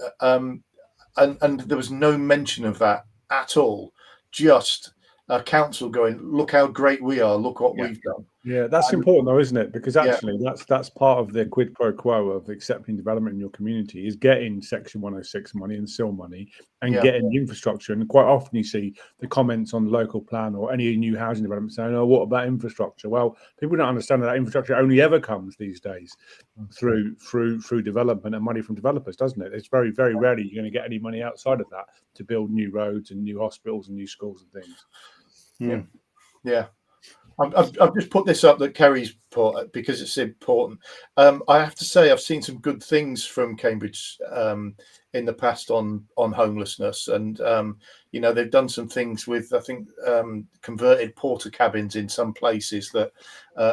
Speaker 3: there was no mention of that at all. Just a council going, look how great we are, look what we've done.
Speaker 2: Yeah, that's important though, isn't it? Because actually that's part of the quid pro quo of accepting development in your community, is getting Section 106 money and SIL money and getting the infrastructure. And quite often you see the comments on the local plan or any new housing development saying, oh, what about infrastructure? Well, people don't understand that infrastructure only ever comes these days through development and money from developers, doesn't it? It's very, very rarely you're going to get any money outside of that to build new roads and new hospitals and new schools and things.
Speaker 3: Yeah. I've just put this up that Kerry's put because it's important. I have to say I've seen some good things from Cambridge in the past on homelessness, and you know, they've done some things with, I think, converted porta cabins in some places that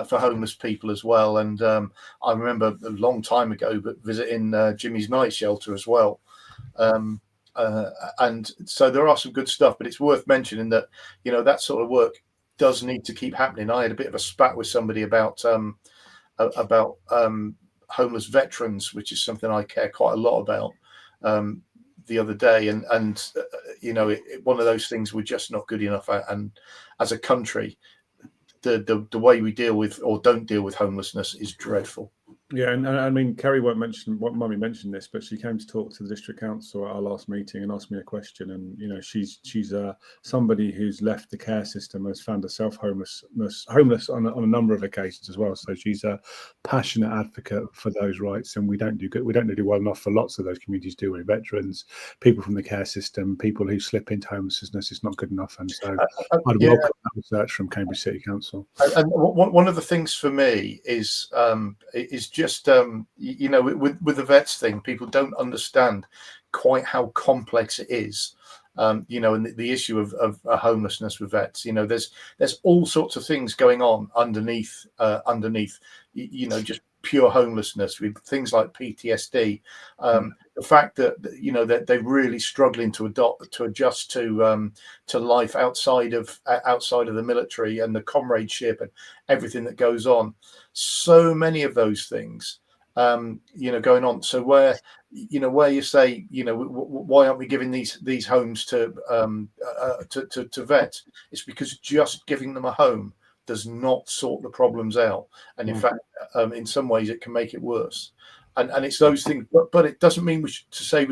Speaker 3: for homeless people as well. And I remember a long time ago, but visiting Jimmy's night shelter as well. And so there are some good stuff, but it's worth mentioning that, you know, that sort of work does need to keep happening. I had a bit of a spat with somebody about homeless veterans, which is something I care quite a lot about, the other day, and you know, one of those things we're just not good enough at, and as a country, the way we deal with or don't deal with homelessness is dreadful.
Speaker 2: Yeah, and I mean, Kerry won't mention this, but she came to talk to the district council at our last meeting and asked me a question. And you know, she's somebody who's left the care system, has found herself homeless on a number of occasions as well. So she's a passionate advocate for those rights, and we don't do well enough for lots of those communities, do we? Veterans, people from the care system, people who slip into homelessness, it's not good enough. And so I'd welcome that research from Cambridge City Council.
Speaker 3: And one of the things for me is just you know, with the vets thing, people don't understand quite how complex it is. You know, and the issue of homelessness with vets, you know, there's all sorts of things going on underneath, you know, just pure homelessness, with things like PTSD. The fact that, you know, that they're really struggling to adjust to life outside of the military, and the comradeship and everything that goes on. So many of those things, you know, going on. So where you say, you know, why aren't we giving these homes to vets? It's because just giving them a home does not sort the problems out, and in fact, in some ways, it can make it worse. And it's those things, but it doesn't mean we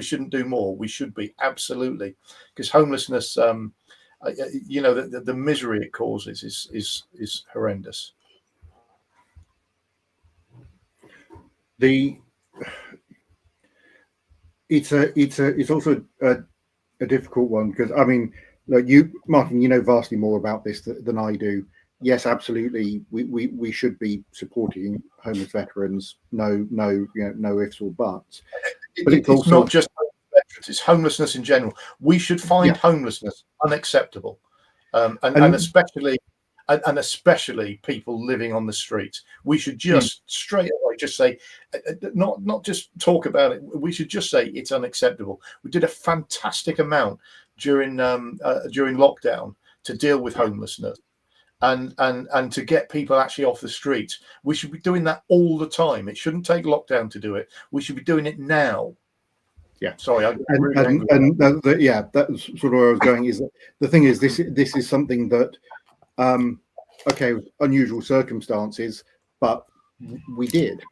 Speaker 3: shouldn't do more. We should be, absolutely, because homelessness, you know, the misery it causes is horrendous.
Speaker 1: It's also a difficult one, because I mean, like you, Martin, you know vastly more about this than I do. Yes, absolutely, we should be supporting homeless veterans. No, you know, no ifs or buts. But it's also
Speaker 3: not just veterans; it's homelessness in general. We should find homelessness unacceptable, and especially people living on the streets. We should just straight away just say, not just talk about it. We should just say it's unacceptable. We did a fantastic amount during lockdown to deal with homelessness, and to get people actually off the streets. We should be doing that all the time. It shouldn't take lockdown to do it. We should be doing it now. Yeah, sorry.
Speaker 1: That's sort of where I was going. Is that the thing is, this is something that, okay, unusual circumstances, but we did,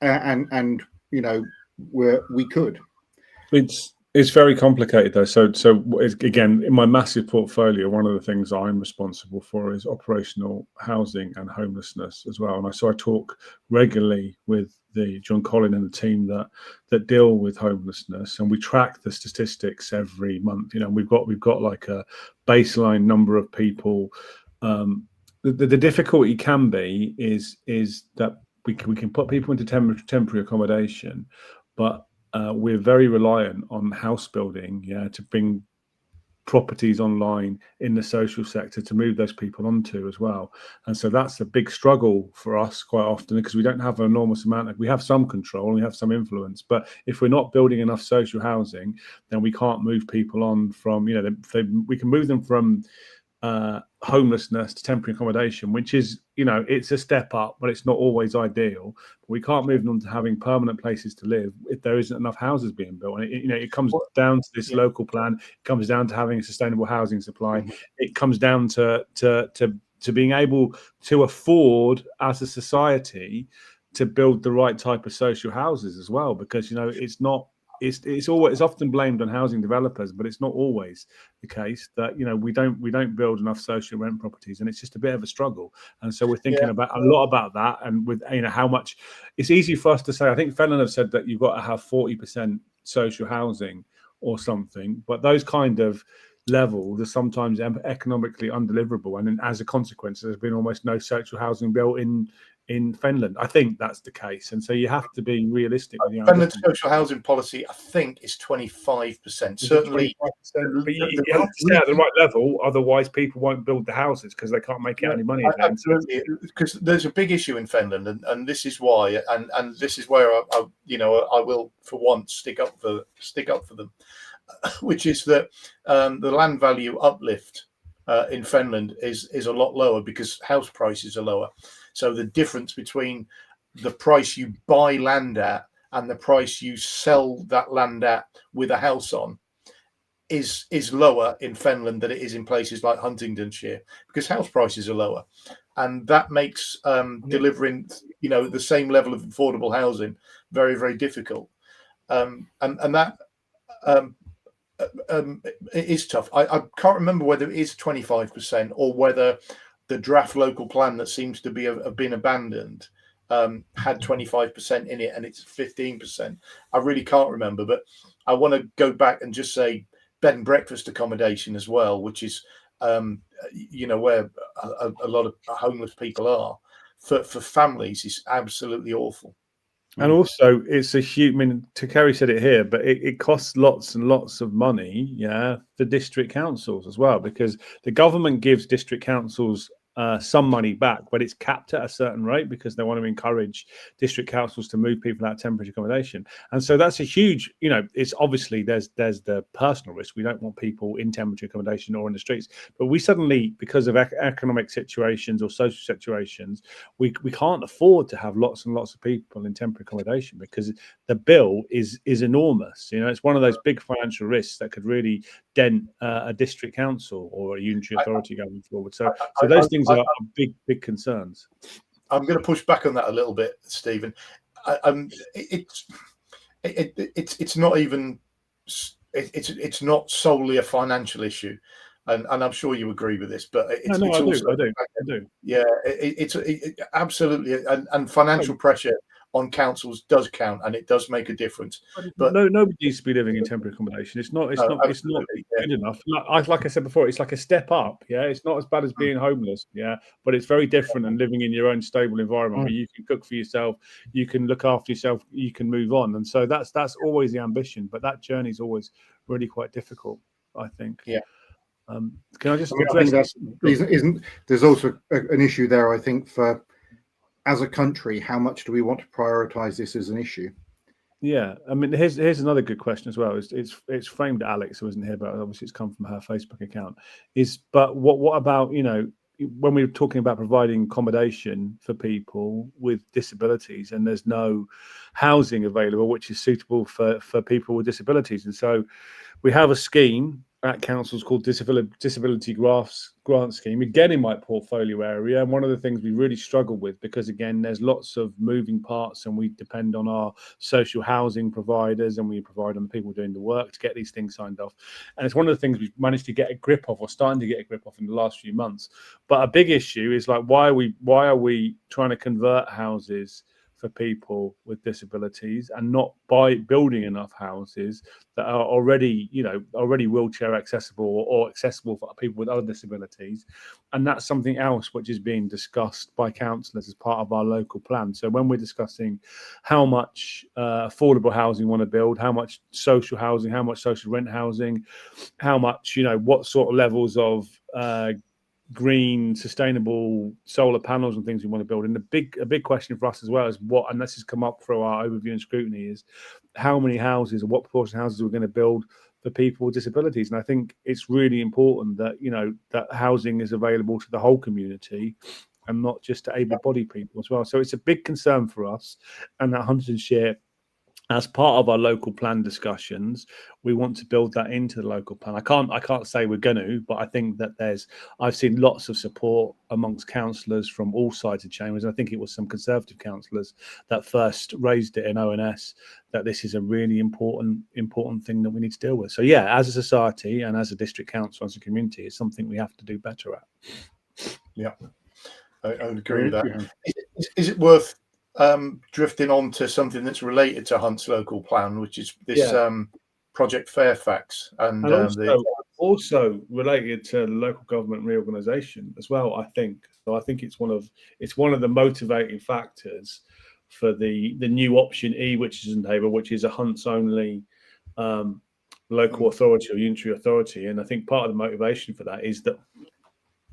Speaker 1: and you know, we could.
Speaker 2: It's very complicated though. So again, in my massive portfolio, one of the things I'm responsible for is operational housing and homelessness as well. And I talk regularly with the John Collin and the team that deal with homelessness, and we track the statistics every month. You know, we've got like a baseline number of people. The difficulty can be is that we can put people into temporary accommodation, but we're very reliant on house building, to bring properties online in the social sector to move those people onto as well. And so that's a big struggle for us quite often, because we don't have an enormous amount we have some control and we have some influence, but if we're not building enough social housing, then we can't move people on from, you know, we can move them from homelessness to temporary accommodation, which is, you know, it's a step up, but it's not always ideal. We can't move them to having permanent places to live if there isn't enough houses being built. And it comes down to this local plan. It comes down to having a sustainable housing supply. It comes down to being able to afford as a society to build the right type of social houses as well, because, you know, it's often blamed on housing developers, but it's not always the case that, you know, we don't build enough social rent properties, and it's just a bit of a struggle. And so we're thinking about a lot about that, and with, you know, how much it's easy for us to say. I think Fenelon have said that you've got to have 40% social housing or something, but those kind of levels are sometimes economically undeliverable, and then as a consequence, there's been almost no social housing built in in Finland. I think that's the case, and so you have to be realistic with your
Speaker 3: Finland's
Speaker 2: ambition.
Speaker 3: social housing policy, I think, is 25%.
Speaker 2: Is it
Speaker 3: Certainly,
Speaker 2: 25%? But you have to stay at the right level, otherwise people won't build the houses because they can't make out any money.
Speaker 3: Absolutely, because there's a big issue in Finland, and this is why, and this is where I will for once stick up for them, which is that the land value uplift in Finland is a lot lower because house prices are lower. So the difference between the price you buy land at and the price you sell that land at with a house on is lower in Finland than it is in places like Huntingdonshire, because house prices are lower, and that makes delivering the same level of affordable housing very, very difficult, and that it is tough. I can't remember whether it is 25% or whether the draft local plan that seems to have been abandoned had 25% in it and it's 15%. I really can't remember, but I want to go back and just say bed and breakfast accommodation as well, which is where a lot of homeless people are, for families is absolutely awful.
Speaker 2: And also, it's a huge. I mean, Takari said it here, but it costs lots and lots of money, for district councils as well, because the government gives district councils some money back, but it's capped at a certain rate because they want to encourage district councils to move people out of temporary accommodation. And so that's a huge, it's obviously there's the personal risk. We don't want people in temporary accommodation or in the streets, but we suddenly, because of economic situations or social situations, we can't afford to have lots and lots of people in temporary accommodation because the bill is enormous. It's one of those big financial risks that could really dent a district council or a unitary authority going forward. So those things are big concerns.
Speaker 3: I'm going to push back on that a little bit, Stephen. It's not even it's not solely a financial issue, and I'm sure you agree with this. But I do. Yeah, it's absolutely, and financial pressure on councils does count, and it does make a difference. But
Speaker 2: nobody needs to be living in temporary accommodation. It's not good enough. Like I said before, it's like a step up. Yeah, it's not as bad as being homeless. Yeah, but it's very different than living in your own stable environment where you can cook for yourself, you can look after yourself, you can move on. And so that's always the ambition. But that journey is always really quite difficult, I think.
Speaker 3: Yeah.
Speaker 2: Can I just?
Speaker 1: I think there's also an issue there. I think for, as a country, how much do we want to prioritize this as an issue?
Speaker 2: Yeah, I mean, here's another good question as well. It's framed at Alex, who isn't here, but obviously it's come from her Facebook account. But what about, when we were talking about providing accommodation for people with disabilities, and there's no housing available which is suitable for people with disabilities, and so we have a scheme at councils called Disability Grant Scheme, again in my portfolio area. And one of the things we really struggle with, because again, there's lots of moving parts and we depend on our social housing providers and we provide on the people doing the work to get these things signed off. And it's one of the things we've managed to get a grip of, or starting to get a grip of, in the last few months. But a big issue is like, why are we trying to convert houses for people with disabilities and not by building enough houses that are already wheelchair accessible or accessible for people with other disabilities? And that's something else which is being discussed by councillors as part of our local plan. So when we're discussing how much affordable housing we want to build, how much social housing, how much social rent housing, how much, what sort of levels of green, sustainable solar panels and things we want to build. And a big question for us as well is and this has come up through our overview and scrutiny, is how many houses or what proportion of houses we're going to build for people with disabilities. And I think it's really important that, that housing is available to the whole community and not just to able-bodied people as well. So it's a big concern for us, and that Huntingdonshire, as part of our local plan discussions, we want to build that into the local plan. I can't say we're going to, but I think that I've seen lots of support amongst councillors from all sides of chambers. I think it was some Conservative councillors that first raised it in ONS, that this is a really important thing that we need to deal with. So yeah, as a society and as a district council, as a community, it's something we have to do better at.
Speaker 3: Yeah, I agree with that. Is it worth drifting on to something that's related to Hunt's local plan, which is this Project Fairfax, and
Speaker 2: also related to the local government reorganisation as well, I think. I think it's one of the motivating factors for the new option E, which is in favour, which is a hunts only local authority or unitary authority. And I think part of the motivation for that is that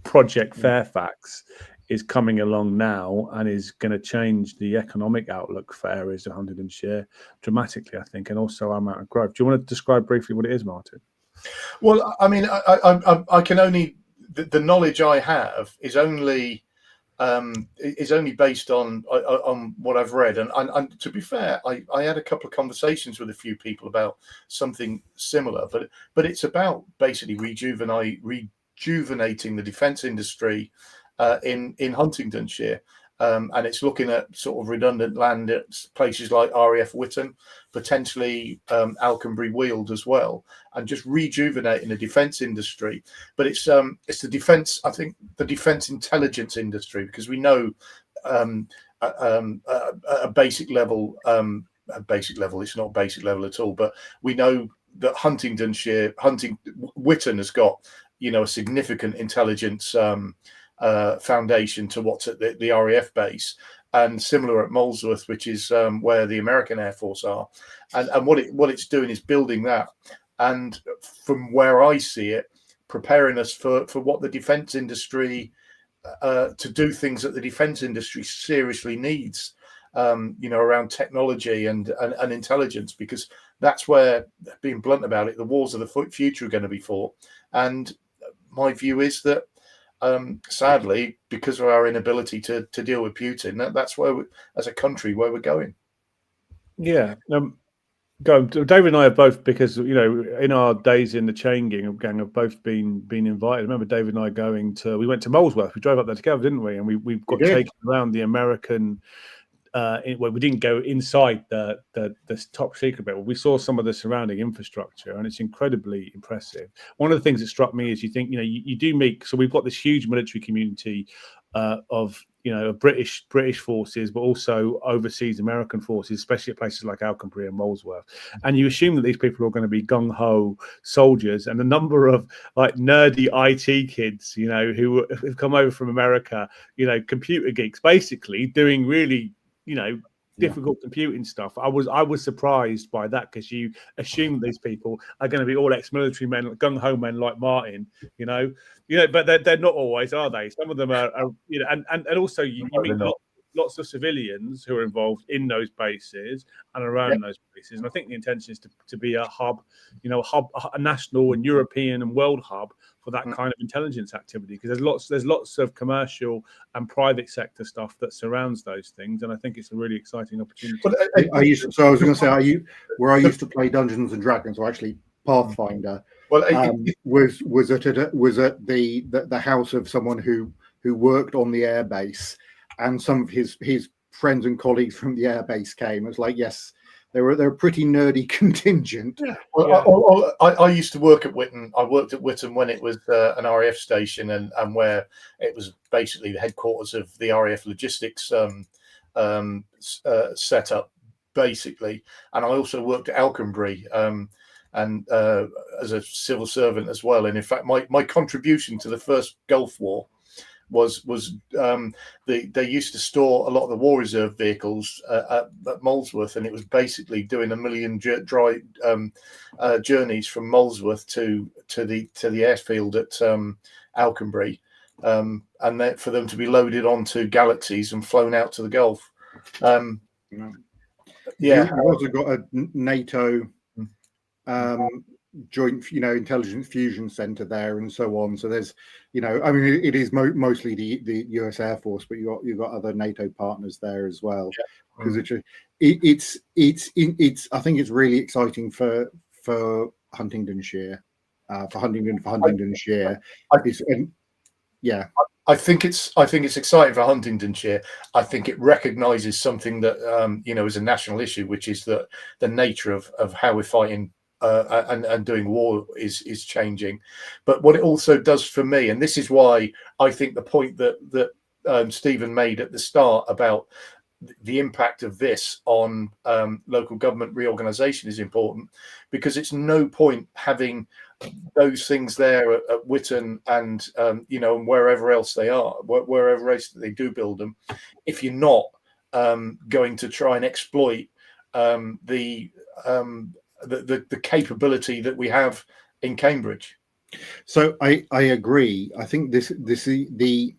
Speaker 2: Project Fairfax is coming along now and is going to change the economic outlook for areas of Huntingdonshire dramatically, I think, and also our Mountain Grove. Do you want to describe briefly what it is, Martin?
Speaker 3: Well, I mean, I can only the knowledge I have is only based on what I've read, and to be fair, I had a couple of conversations with a few people about something similar, but it's about basically rejuvenating the defence industry in Huntingdonshire. And it's looking at sort of redundant land at places like RAF Witton, potentially Alconbury Weald as well, and just rejuvenating the defence industry. But it's the defence, I think, the defence intelligence industry, because we know a basic level, it's not basic level at all, but we know that Witton has got, a significant intelligence foundation to what's at the RAF base, and similar at Molesworth, which is where the American Air Force are, and what it's doing is building that, and from where I see it, preparing us for what the defence industry to do things that the defence industry seriously needs, around technology and intelligence, because that's where, being blunt about it, the wars of the future are going to be fought. And my view is that sadly, because of our inability to deal with Putin, that's where as a country, where we're going.
Speaker 2: Yeah. David and I have both, because in our days in the chain gang have both been invited. I remember David and I we went to Molesworth. We drove up there together, didn't we? And we got taken around the American. We didn't go inside the top secret bit. We saw some of the surrounding infrastructure, and it's incredibly impressive. One of the things that struck me is, you think, you do meet. So we've got this huge military community of British forces, but also overseas American forces, especially at places like Alconbury and Molesworth. And you assume that these people are going to be gung ho soldiers, and the number of like nerdy IT kids, who have come over from America, computer geeks, basically doing really difficult computing stuff. I was surprised by that, because you assume these people are going to be all ex-military men, gung-ho men like Martin, but they're not always, are they? Some of them are and also you meet lots of civilians who are involved in those bases and around those bases. And I think the intention is to be a hub, a national and European and world hub for that kind of intelligence activity, because there's lots of commercial and private sector stuff that surrounds those things, and I think it's a really exciting opportunity.
Speaker 1: I was going to say, where I used to play Dungeons and Dragons, or actually Pathfinder, was at the house of someone who worked on the airbase, and some of his friends and colleagues from the airbase came. It was like, yes, they're a pretty nerdy contingent.
Speaker 3: Yeah. Well, I used to work at Witton. I worked at Witton when it was an RAF station, and where it was basically the headquarters of the RAF logistics setup, basically. And I also worked at Alconbury, and as a civil servant as well. And in fact, my contribution to the first Gulf War was they used to store a lot of the war reserve vehicles at Molesworth, and it was basically doing 1 million dry journeys from Molesworth to the airfield at Alconbury, and then for them to be loaded onto Galaxies and flown out to the Gulf.
Speaker 1: You've also got a NATO joint intelligence fusion center there, and so on. So there's it is mostly the US Air Force, but you've got other NATO partners there as well, because it's I think it's really exciting for Huntingdonshire, for Huntingdonshire.
Speaker 3: I think it's exciting for Huntingdonshire. I think it recognises something that is a national issue, which is that the nature of how we're fighting and doing war is changing. But what it also does for me, and this is why I think the point that Stephen made at the start about the impact of this on local government reorganisation is important, because it's no point having those things there at Witton and and wherever else they are, wherever else they do build them, if you're not going to try and exploit the capability that we have in Cambridge.
Speaker 1: So I agree. I think the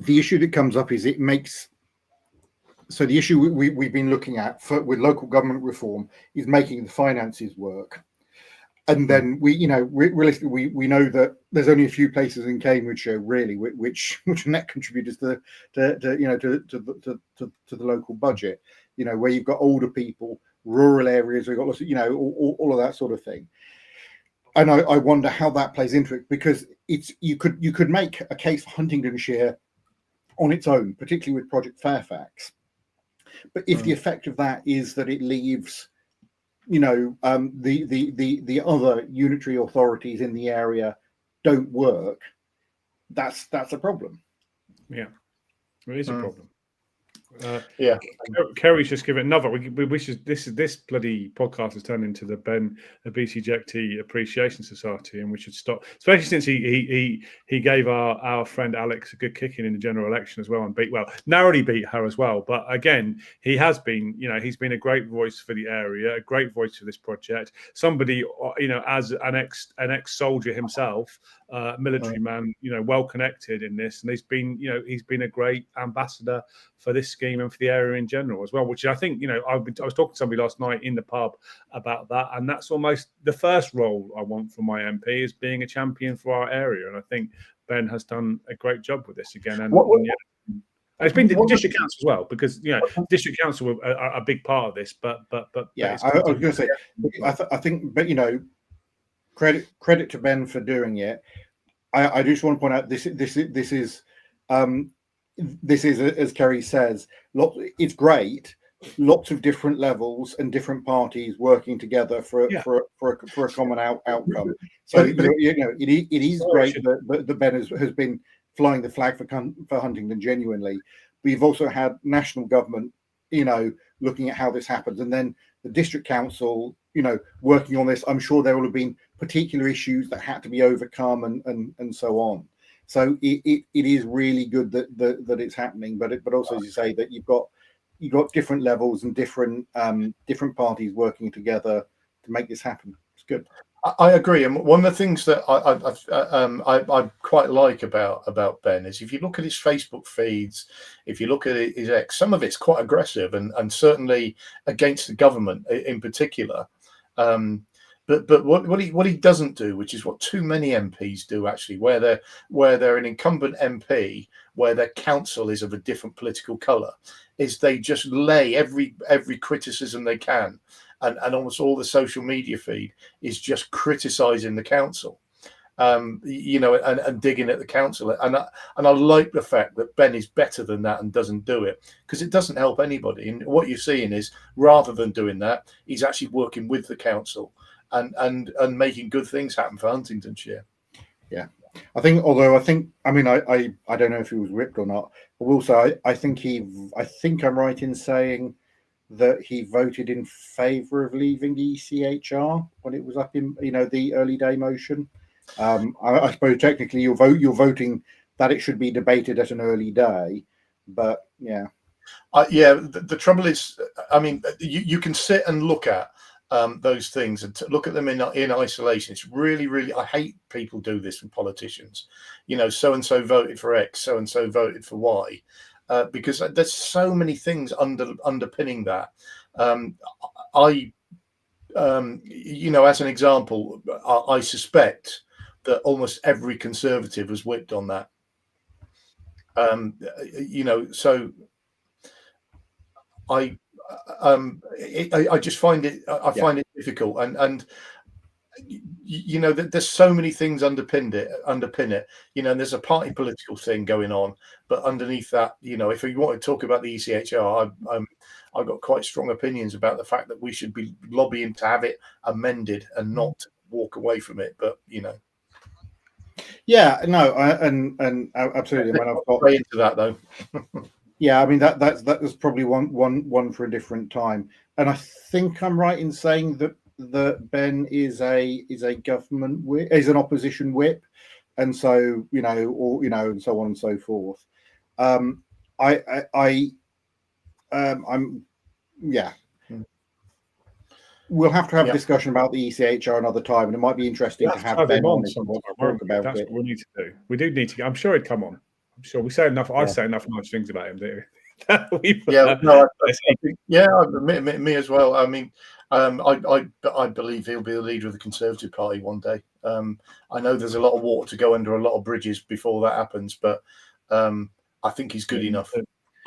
Speaker 1: issue that comes up is it makes. So the issue we've been looking at with local government reform is making the finances work. And then realistically, we know that there's only a few places in Cambridgeshire really which are net contributors to the local budget. Where you've got older people, rural areas, we've got lots of, all of that sort of thing. And I wonder how that plays into it, because you could make a case for Huntingdonshire on its own, particularly with Project Fairfax. But if the effect of that is that it leaves, the other unitary authorities in the area don't work, that's a problem.
Speaker 2: Yeah, it is a problem.
Speaker 3: Yeah,
Speaker 2: Kerry's just given another. We wish this bloody podcast has turned into the BCGT Appreciation Society, and we should stop. Especially since he gave our friend Alex a good kicking in the general election as well, and narrowly beat her as well. But again, he has been, he's been a great voice for the area, a great voice for this project. Somebody, as an ex-soldier himself, military man, well connected in this, and he's been a great ambassador for this scheme and for the area in general as well, which I think, I was talking to somebody last night in the pub about that, and that's almost the first role I want from my MP, is being a champion for our area. And I think Ben has done a great job with this again. And it's been the district council as well, because district council are a big part of this. But
Speaker 1: yeah, I was going to say, I think, but credit to Ben for doing it. I just want to point out this is, as Kerry says, it's great. Lots of different levels and different parties working together for a common outcome. So it is great that Ben has been flying the flag for Huntingdon genuinely. We've also had national government, looking at how this happens, and then the district council, working on this. I'm sure there will have been particular issues that had to be overcome and so on. So it is really good that it's happening, but also, as you say, that you've got different levels and different parties working together to make this happen. It's good.
Speaker 3: I agree, and one of the things that I quite like about Ben is, if you look at his Facebook feeds, if you look at his X, some of it's quite aggressive and certainly against the government in particular. But what he doesn't do, which is what too many MPs do actually, where they're an incumbent MP, where their council is of a different political colour, is they just lay every criticism they can, and almost all the social media feed is just criticising the council, and digging at the council. And I like the fact that Ben is better than that and doesn't do it, because it doesn't help anybody. And what you're seeing is, rather than doing that, he's actually working with the council and making good things happen for Huntingdonshire.
Speaker 1: Yeah, I think I don't know if he was whipped or not, but also I think I'm right in saying that he voted in favour of leaving the ECHR when it was up in the early day motion. I suppose technically you're voting that it should be debated at an early day, but yeah.
Speaker 3: The trouble is, you can sit and look at those things and look at them in isolation. It's really, I hate people do this with politicians. So and so voted for X, so and so voted for Y, because there's so many things underpinning that. As an example, I suspect that almost every Conservative was whipped on that. So I just find it. I find it difficult, and there's so many things underpin it. And there's a party political thing going on, but underneath that, if you want to talk about the ECHR, I've got quite strong opinions about the fact that we should be lobbying to have it amended and not walk away from it. But
Speaker 1: yeah, no, and absolutely.
Speaker 3: I've got way into that though.
Speaker 1: Yeah, that was probably one for a different time. And I think I'm right in saying that that Ben is a government whip, is an opposition whip, and so and so on and so forth. I'm yeah. We'll have to have a discussion about the ECHR another time, and it might be interesting to have Ben on
Speaker 2: sometime,
Speaker 1: talk about
Speaker 2: That's
Speaker 1: it.
Speaker 2: what we need to do. We do need to. I'm sure he'd come on. I'm sure we say enough. I say enough nice things about him, do we?
Speaker 3: Me as well. I mean, I believe he'll be the leader of the Conservative Party one day. I know there's a lot of water to go under a lot of bridges before that happens, but I think he's good enough.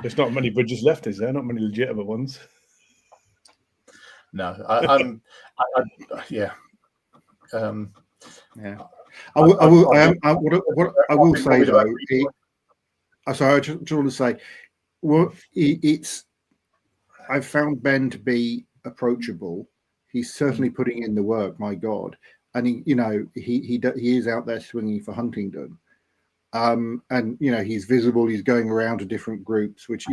Speaker 2: There's not many bridges left, is there? Not many legitimate ones.
Speaker 3: No, yeah.
Speaker 1: I will say though. Sorry, I just want to say, well, I've found Ben to be approachable. He's certainly putting in the work. My God, and he is out there swinging for Huntingdon. And he's visible. He's going around to different groups, which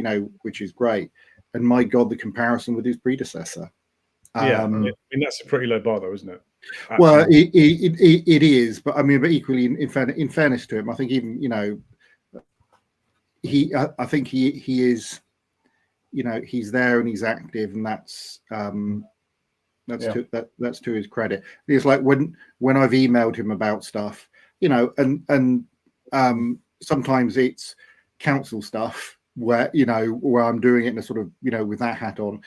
Speaker 1: is great. And my God, the comparison with his predecessor.
Speaker 2: I mean that's a pretty low bar, though, isn't it?
Speaker 1: Absolutely. Well, it is, but I mean, but equally, in fairness to him, I think even I think he is, he's there and he's active, and that's to his credit. It's like when I've emailed him about stuff, and sometimes it's council stuff where I'm doing it in a sort of with that hat on.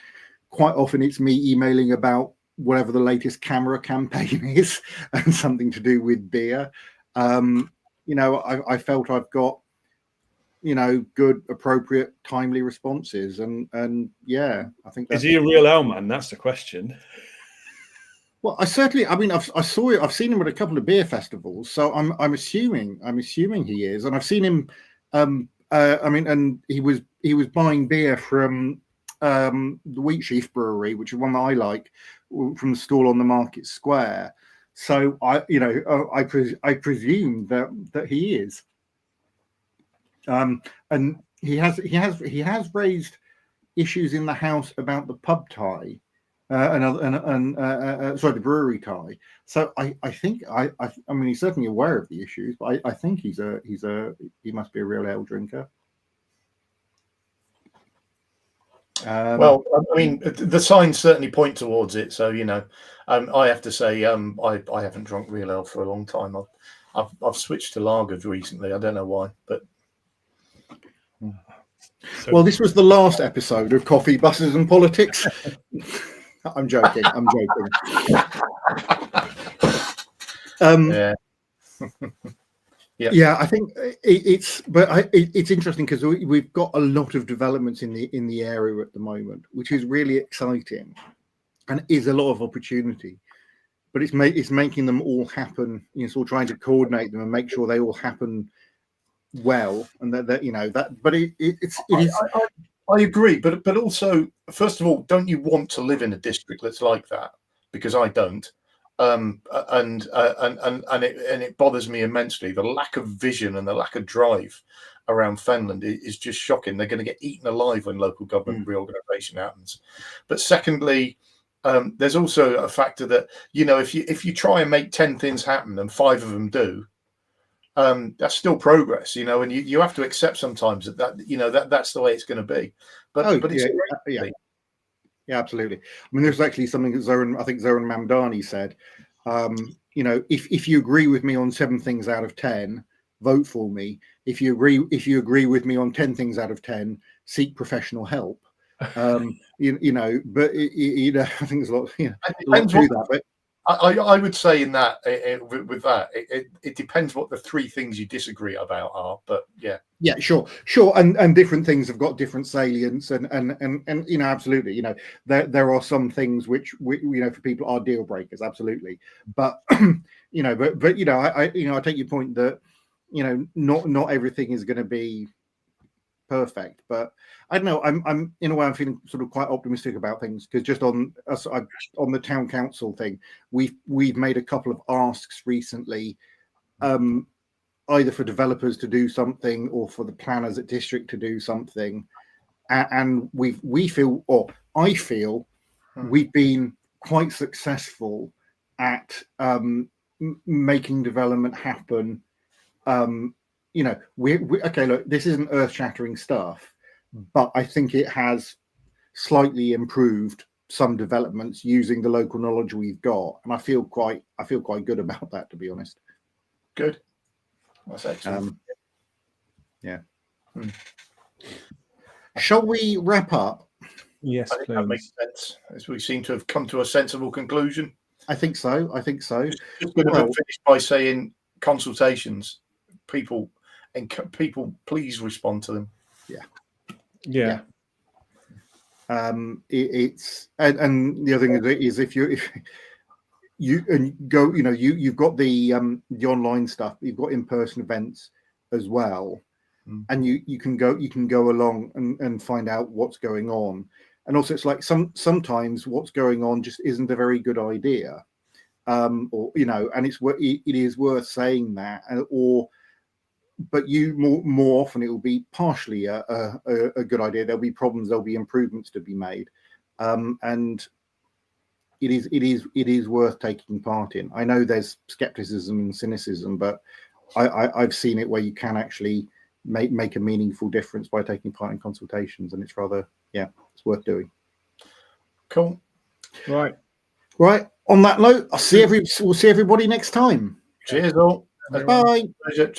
Speaker 1: Quite often it's me emailing about whatever the latest camera campaign is and something to do with beer. I felt I've got good, appropriate, timely responses, and yeah, I think
Speaker 2: is he a real L man? That's the question.
Speaker 1: Well, I've seen him at a couple of beer festivals, so I'm assuming he is, and I've seen him. And he was buying beer from the Wheat Sheaf Brewery, which is one that I like, from the stall on the Market Square. So I presume that he is, and he has raised issues in the House about the pub tie. The brewery tie. So I think I mean he's certainly aware of the issues, but I think he must be a real ale drinker.
Speaker 3: Well, I mean, the signs certainly point towards it. So I have to say, I haven't drunk real ale for a long time. I've switched to lagers recently. I don't know why, but.
Speaker 1: Well, this was the last episode of Coffee, Buses, and Politics. I'm joking. Yeah, I think it's interesting because we've got a lot of developments in the area at the moment, which is really exciting and is a lot of opportunity. But it's making them all happen. Sort of trying to coordinate them and make sure they all happen well, and that. But it is.
Speaker 3: I agree, but also, first of all, don't you want to live in a district that's like that? Because I don't, and it bothers me immensely. The lack of vision and the lack of drive around Fenland is just shocking. They're going to get eaten alive when local government reorganisation happens. But secondly, there's also a factor that if you try and make 10 things happen and 5 of them do. That's still progress, and you have to accept sometimes that that's the way it's going to be. But it's
Speaker 1: yeah, absolutely. I mean, there's actually something that Zoran Mamdani said. If you agree with me on 7 things out of 10, vote for me. If you agree with me on 10 things out of 10, seek professional help. But I think there's a lot. A lot to that, but.
Speaker 3: I would say in that with that it depends what the 3 things you disagree about are, but yeah,
Speaker 1: sure, and different things have got different salience, and absolutely, there are some things which for people are deal breakers, absolutely, but I take your point that not everything is going to be perfect, but I don't know. I'm in a way I'm feeling sort of quite optimistic about things because just on the town council thing, we've made a couple of asks recently, either for developers to do something or for the planners at district to do something, and I feel we've been quite successful at making development happen. You know, we okay, look, this isn't earth-shattering stuff, but I think it has slightly improved some developments using the local knowledge we've got, and I feel quite good about that, to be honest.
Speaker 3: Good. That's excellent.
Speaker 1: Yeah. Shall we wrap up?
Speaker 2: Yes,
Speaker 3: I think that makes
Speaker 2: please.
Speaker 3: sense, as we seem to have come to a sensible conclusion.
Speaker 1: I think so.
Speaker 3: Just going to finish by saying consultations, people please respond to them.
Speaker 2: Yeah.
Speaker 1: It's and the other thing is if you go, you know, you've got the online stuff, you've got in-person events as well, and you can go along and find out what's going on. And also, it's like sometimes what's going on just isn't a very good idea, or you know, and it is worth saying that, but more often it will be partially a good idea. There'll be problems, there'll be improvements to be made, and it is worth taking part in. I know there's skepticism and cynicism, but I've seen it where you can actually make a meaningful difference by taking part in consultations, and it's rather, it's worth doing.
Speaker 3: Cool.
Speaker 1: Right. On that note, we'll see everybody next time.
Speaker 3: Cheers all.
Speaker 1: Bye.
Speaker 3: Pleasure.